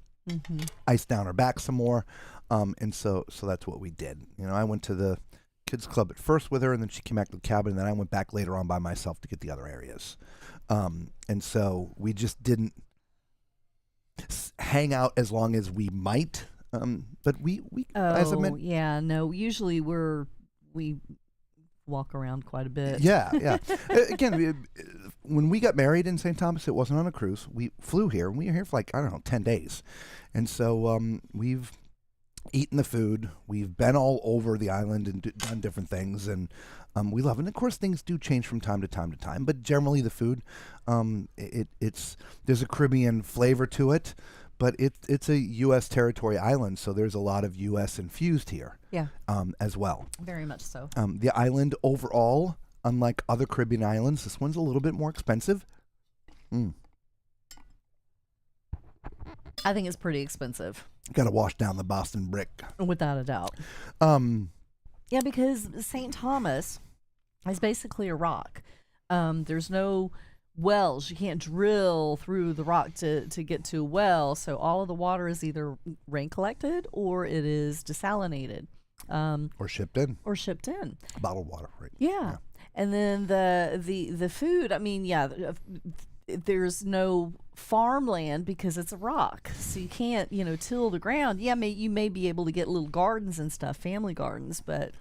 ice down her back some more. And so that's what we did. You know, I went to the kids club at first with her, and then she came back to the cabin, and then I went back later on by myself to get the other areas. And so we just didn't hang out as long as we might. But we as I meant, yeah, no. Usually we walk around quite a bit. Yeah. Again, when we got married in St. Thomas, it wasn't on a cruise. We flew here, and we were here for 10 days. And so we've eaten the food. We've been all over the island and done different things, and we love it. And of course, things do change from time to time, but generally the food, there's a Caribbean flavor to it, but it's a U.S. territory island, so there's a lot of U.S. infused here. Yeah. As well. Very much so. The island overall, unlike other Caribbean islands, this one's a little bit more expensive. I think it's pretty expensive. Got to wash down the Boston brick. Without a doubt. Yeah, because St. Thomas is basically a rock. There's no wells. You can't drill through the rock to get to a well. So all of the water is either rain collected or it is desalinated. Or shipped in. Bottled water, right? Yeah. And then the food, I mean, there's no farmland because it's a rock. So you can't, till the ground. Yeah, you may be able to get little gardens and stuff, family gardens, but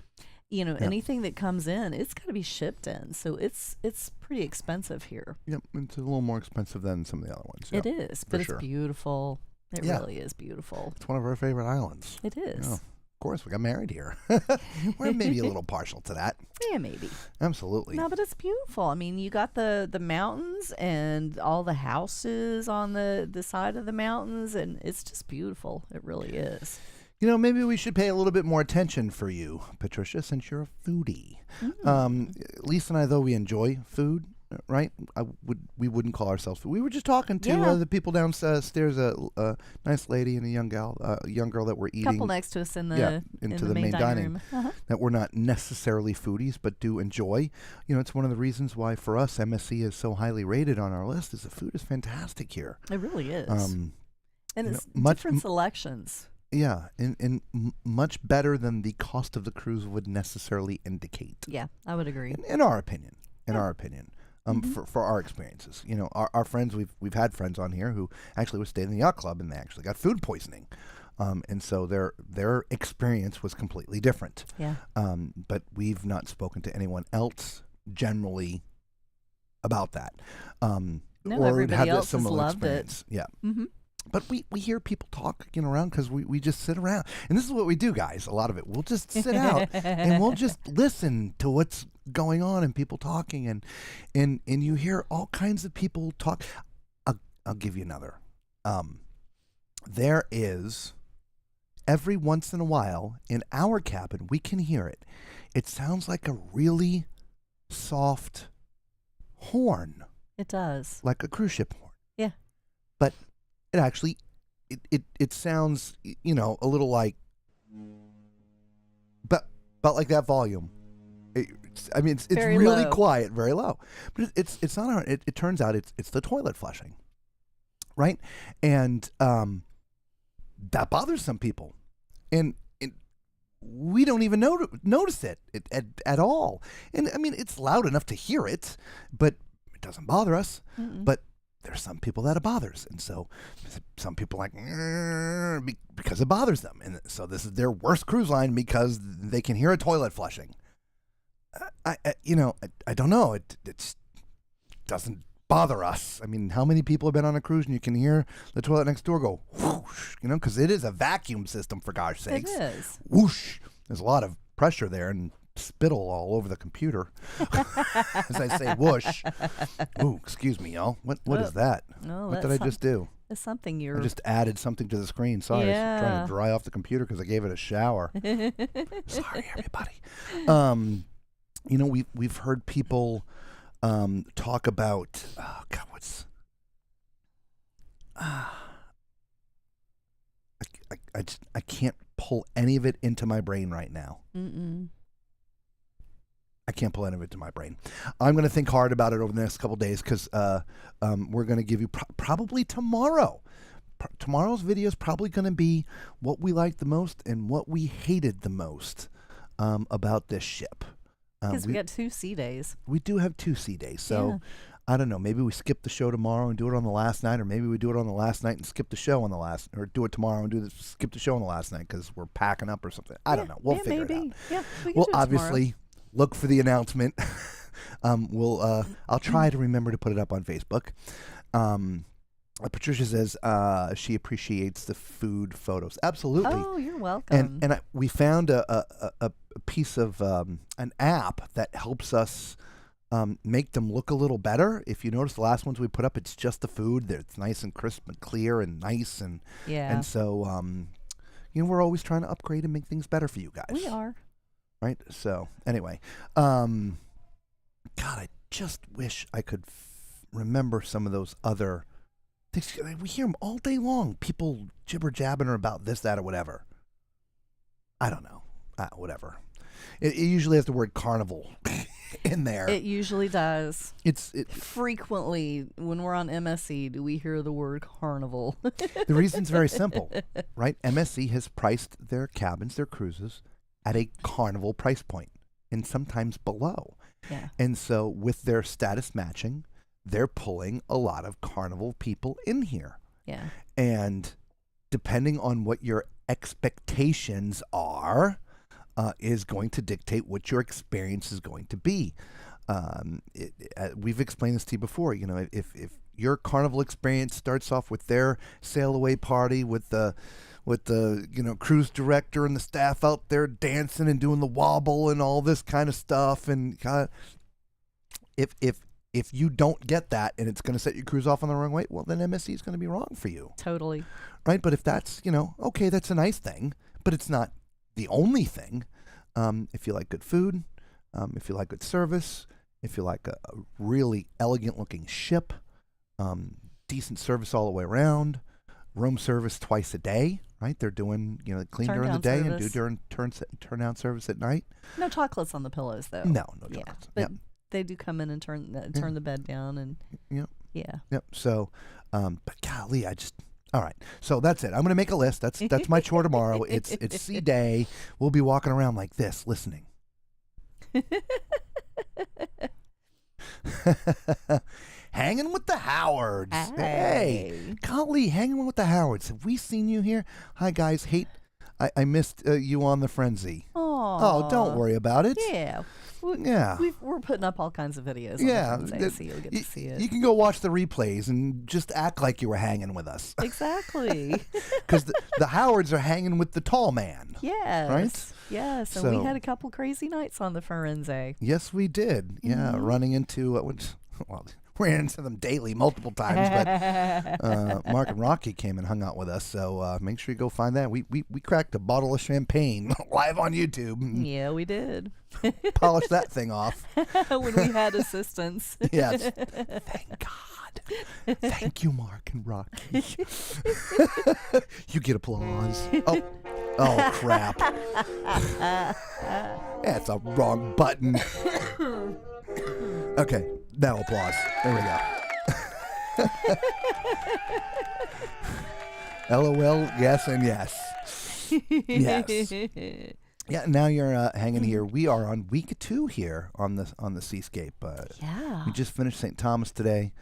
anything that comes in, it's got to be shipped in. So it's pretty expensive here. Yep, it's a little more expensive than some of the other ones. It is, but sure. It's beautiful. It Yeah. really is beautiful. It's one of our favorite islands. It is. Yeah. Of course, we got married here. We're maybe a little partial to that. Yeah, maybe. Absolutely. No, but it's beautiful. I mean, you got the mountains and all the houses on the side of the mountains, and it's just beautiful. It really is. Maybe we should pay a little bit more attention for you, Patricia, since you're a foodie. Lisa and I, though, we enjoy food, right? We wouldn't call ourselves food. We were just talking to the people downstairs, a nice lady and a young girl that were eating. Couple next to us in the main dining room. That we're not necessarily foodies, but do enjoy. It's one of the reasons why for us MSC is so highly rated on our list. Is the food is fantastic here. It really is, and it's much different selections. Yeah, and much better than the cost of the cruise would necessarily indicate. Yeah, I would agree. In our opinion, for our experiences, our friends, we've had friends on here who actually were staying in the yacht club and they actually got food poisoning, and so their experience was completely different. Yeah. But we've not spoken to anyone else generally about that. No, or everybody had else has similar loved experience. it. Yeah. Mm-hmm. But we hear people talk around because we just sit around. And this is what we do, guys. A lot of it. We'll just sit out and we'll just listen to what's going on and people talking. And you hear all kinds of people talk. I'll give you another. There is, every once in a while, in our cabin, we can hear it. It sounds like a really soft horn. It does. Like a cruise ship horn. Yeah. But it actually, it sounds, a little like, but like that volume. It's very really low. quiet, very low. But it's not. It turns out it's the toilet flushing, right? And that bothers some people, and we don't even notice it at all. And it's loud enough to hear it, but it doesn't bother us. Mm-mm. But there's some people that it bothers, and so some people like because it bothers them, and so this is their worst cruise line because they can hear a toilet flushing. I don't know. It doesn't bother us. I mean, how many people have been on a cruise and you can hear the toilet next door go whoosh, because it is a vacuum system, for gosh sakes. It is. Whoosh. There's a lot of pressure there and spittle all over the computer. As I say whoosh. Ooh, excuse me, y'all. What is that? No, What did I just do? It's something I you're... just added something to the screen. Sorry, I was trying to dry off the computer because I gave it a shower. Sorry, everybody. We've heard people talk about. Oh God, what's? I can't pull any of it into my brain right now. I can't pull any of it to my brain. I'm going to think hard about it over the next couple of days because we're going to give you probably tomorrow. Tomorrow's video is probably going to be what we liked the most and what we hated the most about this ship. Because we got 2 sea days. We do have 2 sea days, so I don't know. Maybe we skip the show tomorrow and do it on the last night, or maybe we do it on the last night and skip the show on the last, or do it tomorrow and skip the show on the last night because we're packing up or something. I don't know. We'll figure it out. Yeah, we can Well, do it obviously, look for the announcement. I'll try to remember to put it up on Facebook. Patricia says she appreciates the food photos. Absolutely. Oh, you're welcome. And we found a piece of an app that helps us make them look a little better. If you notice, the last ones we put up, it's just the food. It's nice and crisp and clear and nice, and so we're always trying to upgrade and make things better for you guys. We are. Right. So anyway, God, I just wish I could remember some of those other things. We hear them all day long. People jibber jabbing about this, that, or whatever. I don't know. Whatever. It usually has the word carnival in there. It usually does. It Frequently, when we're on MSC, do we hear the word carnival? The reason's very simple, right? MSC has priced their cabins, their cruises, at a carnival price point, and sometimes below. Yeah. And so with their status matching, they're pulling a lot of carnival people in here. Yeah. And depending on what your expectations are, is going to dictate what your experience is going to be. We've explained this to you before. If your carnival experience starts off with their sail away party with the cruise director and the staff out there dancing and doing the wobble and all this kind of stuff, and if you don't get that and it's going to set your cruise off on the wrong way, well, then MSC is going to be wrong for you. Totally. Right? But if that's, okay, that's a nice thing, but it's not the only thing. If you like good food, if you like good service, if you like a really elegant looking ship, decent service all the way around, room service twice a day, right? They're doing, clean during the day and do during turn down service at night. No chocolates on the pillows, though. No chocolates. But they do come in and turn the bed down, and Yep. So, but golly, all right. So that's it. I'm going to make a list. That's my chore tomorrow. It's sea day. We'll be walking around like this, listening. Hanging with the Howards. Hey, golly, hanging with the Howards. Have we seen you here? Hi, guys. I missed you on the Frenzy. Oh, don't worry about it. Yeah. We're putting up all kinds of videos on the Frenzy, so you'll get to see it. You can go watch the replays and just act like you were hanging with us. Exactly. Because the Howards are hanging with the tall man. Yes. Right? Yes, and we had a couple crazy nights on the Frenzy. Yes, we did. Yeah, running into ran into them daily, multiple times. But Mark and Rocky came and hung out with us, so make sure you go find that. We cracked a bottle of champagne live on YouTube. Yeah, we did. Polished that thing off when we had assistance. Yes, thank God. Thank you, Mark and Rocky. You get applause. Oh crap! That's a wrong button. Okay, now applause. There we go. LOL, yes and yes. Yes. Yeah, now you're hanging here. We are on week 2 here on the Seascape. Yeah. We just finished St. Thomas today.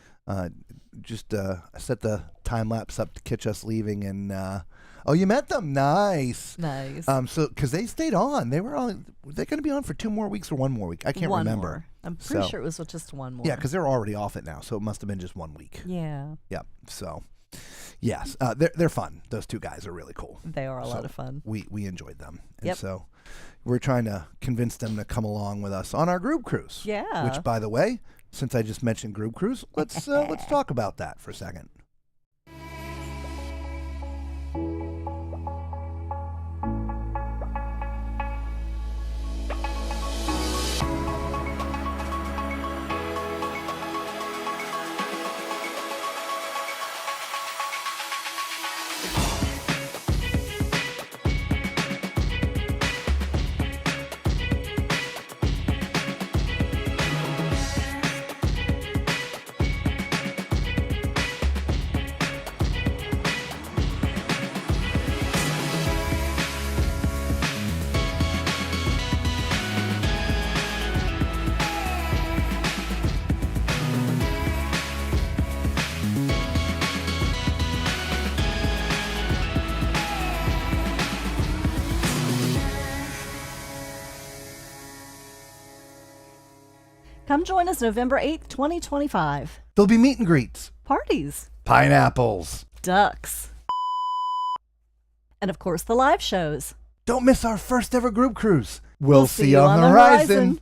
Just set the time lapse up to catch us leaving, and Oh, you met them? Nice. Nice. So because they stayed on, were they going to be on for 2 more weeks or 1 more week? I can't one remember. More. I'm pretty So- sure it was just one more. Yeah, because they're already off it now, so it must have been just 1 week. Yeah, Yep. So, yes, they're fun. Those 2 guys are really cool. they are a lot of fun. We enjoyed them, and Yep. so we're trying to convince them to come along with us on our group cruise. Yeah. Which, by the way, since I just mentioned group cruise, let's talk about that for a second. Come join us November 8th, 2025. There'll be meet and greets, Parties, pineapples. ducks, and of course the live shows. Don't miss our first ever group cruise. We'll see you you on the horizon.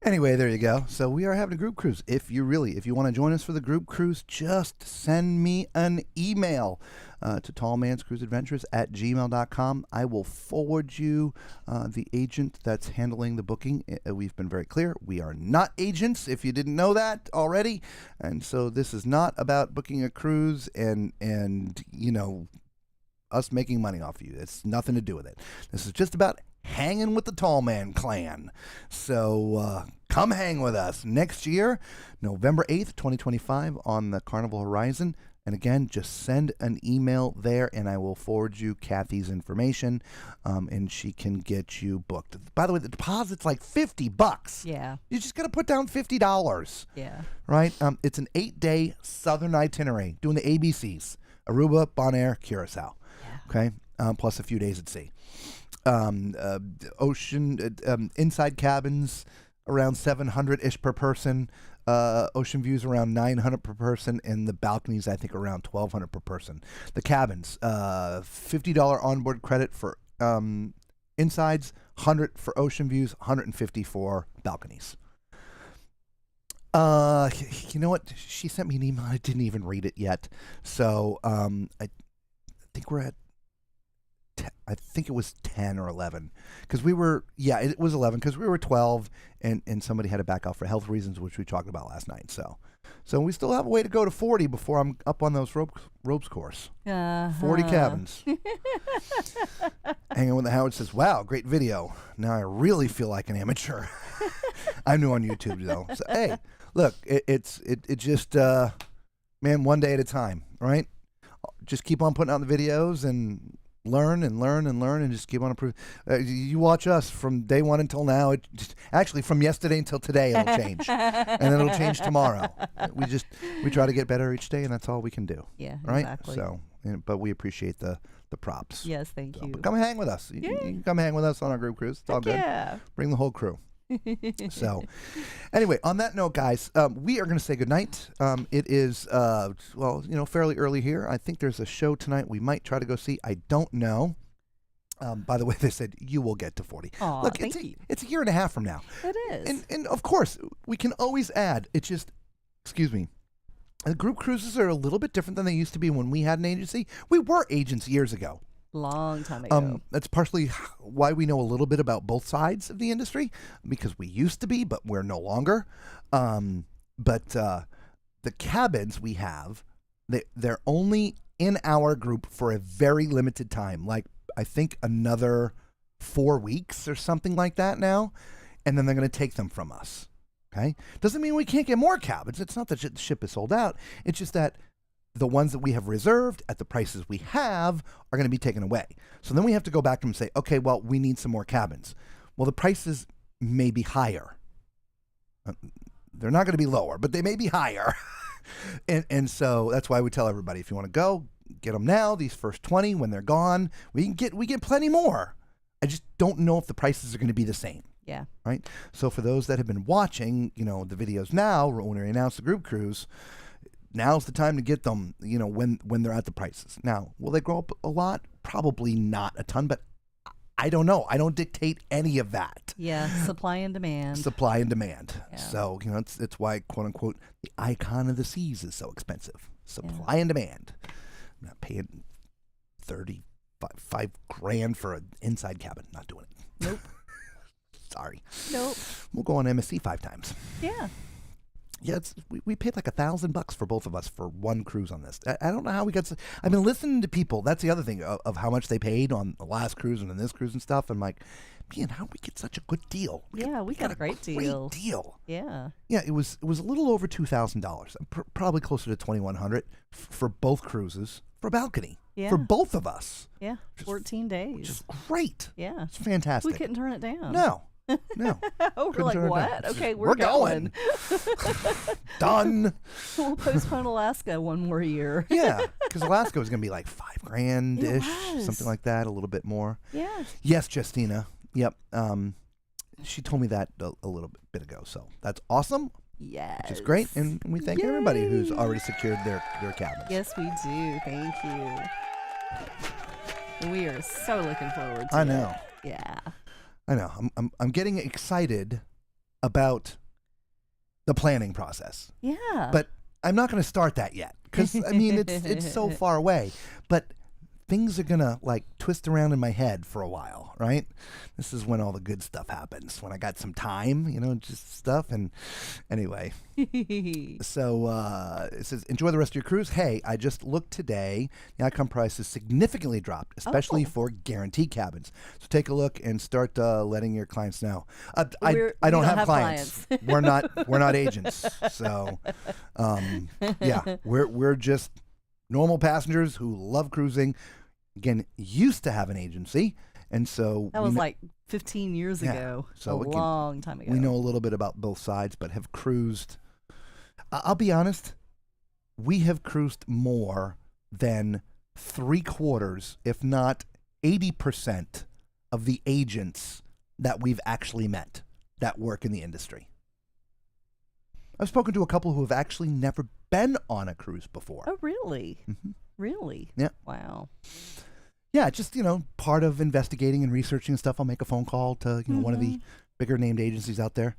Anyway, there you go. So we are having a group cruise. If you want to join us for the group cruise, just send me an email to tallmanscruiseadventures@gmail.com. I will forward you the agent that's handling the booking. We've been very clear. We are not agents, if you didn't know that already. And so this is not about booking a cruise and us making money off you. It's nothing to do with it. This is just about hanging with the Tall Man clan. So come hang with us next year, November 8th, 2025 on the Carnival Horizon. And again, just send an email there and I will forward you Kathy's information and she can get you booked. By the way, the deposit's like $50. Yeah. You just got to put down $50. Yeah. Right? It's an 8-day southern itinerary doing the ABCs: Aruba, Bonaire, Curacao. Yeah. Okay? Plus a few days at sea. Ocean inside cabins around 700-ish per person. Ocean views around 900 per person, and the balconies I think around 1,200 per person. The cabins, $50 onboard credit for insides, 100 for ocean views, 150 for balconies. You know what? She sent me an email. I didn't even read it yet. So I think we're at. I think it was 10 or 11 because it was 11 because we were 12 and somebody had to back out for health reasons, which we talked about last night. So we still have a way to go to 40 before I'm up on those ropes course. 40 cabins. Hanging with the Howard says, wow, great video. Now I really feel like an amateur. I'm new on YouTube though. So, hey, look, it just, man, one day at a time, right? Just keep on putting out the videos and learn and just keep on improving. You watch us from day one until now. Actually, from yesterday until today, it'll change, and then it'll change tomorrow. We try to get better each day, and that's all we can do. Yeah, right. exactly. So, but we appreciate the props. Yes, thank you. But come hang with us. You can come hang with us on our group cruise. It's all good. Yeah. Bring the whole crew. So, anyway, on that note, guys, we are going to say goodnight. It is, fairly early here. I think there's a show tonight we might try to go see. I don't know. By the way, they said you will get to 40. Aw, Look, thank you. it's a year and a half from now. It is. And of course, we can always add. It's just, excuse me, the group cruises are a little bit different than they used to be when we had an agency. We were agents years ago. Long time ago. That's partially why we know a little bit about both sides of the industry, because we used to be, but we're no longer. But the cabins we have, they're only in our group for a very limited time, like I think another 4 weeks or something like that now, and then they're going to take them from us. Okay? Doesn't mean we can't get more cabins. It's not that the ship is sold out. It's just that the ones that we have reserved at the prices we have are going to be taken away. So then we have to go back to them and say, okay, well, we need some more cabins. Well, the prices may be higher. They're not going to be lower, but they may be higher. and so that's why we tell everybody, if you want to go, get them now. These first 20, when they're gone, we get plenty more. I just don't know if the prices are going to be the same. Yeah. Right. So for those that have been watching, the videos now, when we announce the group cruise, now's the time to get them, when they're at the prices. Now, will they grow up a lot? Probably not a ton, but I don't know. I don't dictate any of that. Yeah, supply and demand. Supply and demand. Yeah. So, it's why, quote unquote, the icon of the seas is so expensive. Supply and demand. I'm not paying $35,000 for an inside cabin. Not doing it. Nope. Sorry. Nope. We'll go on MSC 5 times. Yeah. Yeah, we paid like $1,000 for both of us for one cruise on this. I don't know how we got. I've been listening to people. That's the other thing of how much they paid on the last cruise and on this cruise and stuff. I'm like, man, how did we get such a good deal? We got a great deal. Great deal. Yeah. Yeah, it was a little over $2,000. Probably closer to $2,100 for both cruises for a balcony. Yeah. For both of us. Yeah. 14 days. Which is great. Yeah. It's fantastic. We couldn't turn it down. No. We're Couldn't like, turn it down. what? It's Okay, just, we're going. Done. We'll postpone Alaska one more year. Yeah, because Alaska was going to be like $5,000-ish, It was. something like that, a little bit more. Yeah. Yes, Justina. Yep. She told me that a little bit ago, so that's awesome, Yes. which is great, and we thank everybody who's already secured their cabins. Yes, we do. Thank you. We are so looking forward to I it. know. Yeah. I know. I'm getting excited about the planning process, Yeah. but I'm not going to start that yet because it's so far away. But things are gonna like twist around in my head for a while, right? This is when all the good stuff happens, when I got some time, just stuff. And anyway, so it says, enjoy the rest of your cruise. Hey, I just looked today. The icon price has significantly dropped, especially for guarantee cabins. So take a look and start letting your clients know. I don't have clients. We're not agents. So yeah, we're just normal passengers who love cruising. Again, used to have an agency, and so that was like 15 years ago. So a long time ago. We know a little bit about both sides, but have cruised. I'll be honest, we have cruised more than 3/4, if not 80%, of the agents that we've actually met that work in the industry. I've spoken to a couple who have actually never been on a cruise before. Oh, really? Mm-hmm. Really? Yeah. Wow. Yeah, just, part of investigating and researching and stuff. I'll make a phone call to, one of the bigger named agencies out there.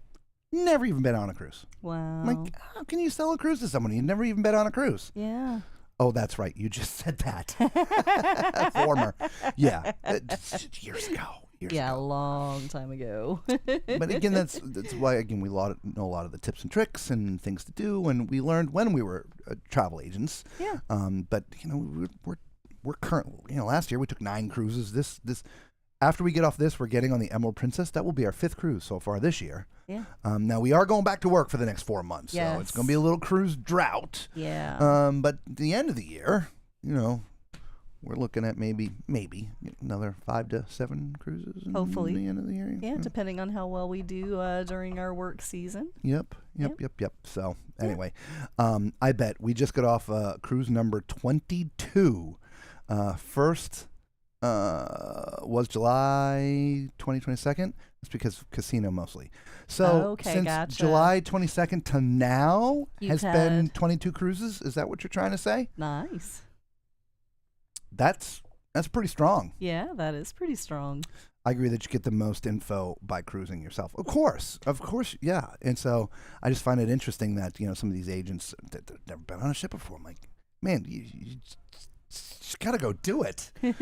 Never even been on a cruise. Wow. I'm like, how can you sell a cruise to someone? You've never even been on a cruise. Yeah. Oh, that's right. You just said that. Former. Yeah. Years ago. A long time ago. But again, that's why, again, we know a lot of the tips and tricks and things to do, and we learned when we were travel agents. Yeah. But, we're currently, last year we took 9 cruises. This after we get off this, we're getting on the Emerald Princess. That will be our 5th cruise so far this year. Yeah. Now we are going back to work for the next 4 months, Yes. so it's going to be a little cruise drought. Yeah. But at the end of the year, we're looking at maybe another 5 to 7 cruises. Hopefully. At the end of the year. Yeah, depending on how well we do during our work season. Yep. So anyway, I bet we just got off cruise number 22. First was July 22nd. That's because of casino mostly. So since gotcha. July 22nd to now You've has been had 22 cruises. Is that what you're trying to say? Nice. That's pretty strong. Yeah, that is pretty strong. I agree that you get the most info by cruising yourself. Of course, yeah. And so I just find it interesting that some of these agents that have never been on a ship before. I'm like, man, you just gotta go do it. And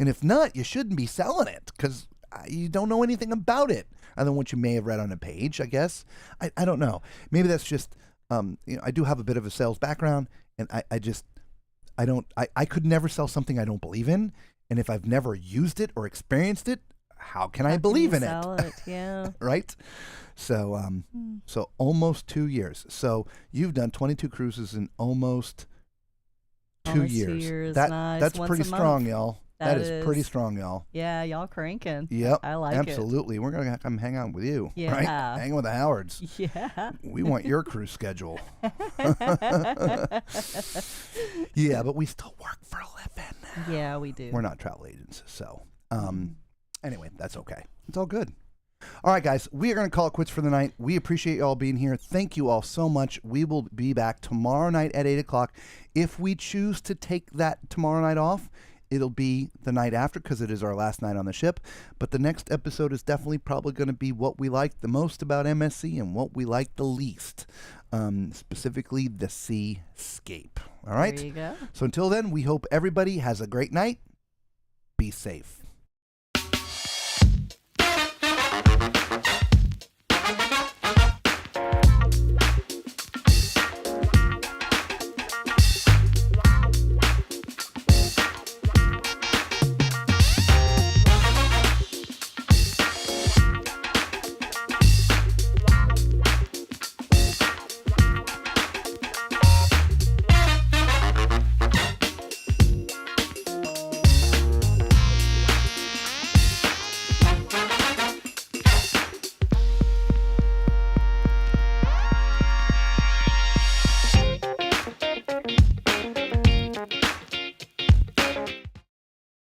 if not, you shouldn't be selling it because you don't know anything about it other than what you may have read on a page. I guess I don't know. Maybe that's just I do have a bit of a sales background, and I could never sell something I don't believe in. And if I've never used it or experienced it, how can I believe in it? Yeah. Right? So so almost 2 years. So you've done 22 cruises in almost 2 Almost 2 years. years. That Nice. that's Once pretty a strong, month. y'all. That is pretty strong, y'all. Yeah, y'all cranking. Yep. I like absolutely. We're going to come hang out with you. Yeah. Right? Hang with the Howards. it. Yeah. We want your cruise schedule. Yeah, but we still work for a living. Yeah, we do. We're not travel agents, so anyway, that's okay. It's all good. All right, guys, we are going to call it quits for the night. We appreciate you all being here. Thank you all so much. We will be back tomorrow night at 8 o'clock. If we choose to take that tomorrow night off, it'll be the night after because it is our last night on the ship. But the next episode is definitely probably going to be what we like the most about MSC and what we like the least, specifically the Seascape. All right? There you go. So until then, we hope everybody has a great night. Be safe.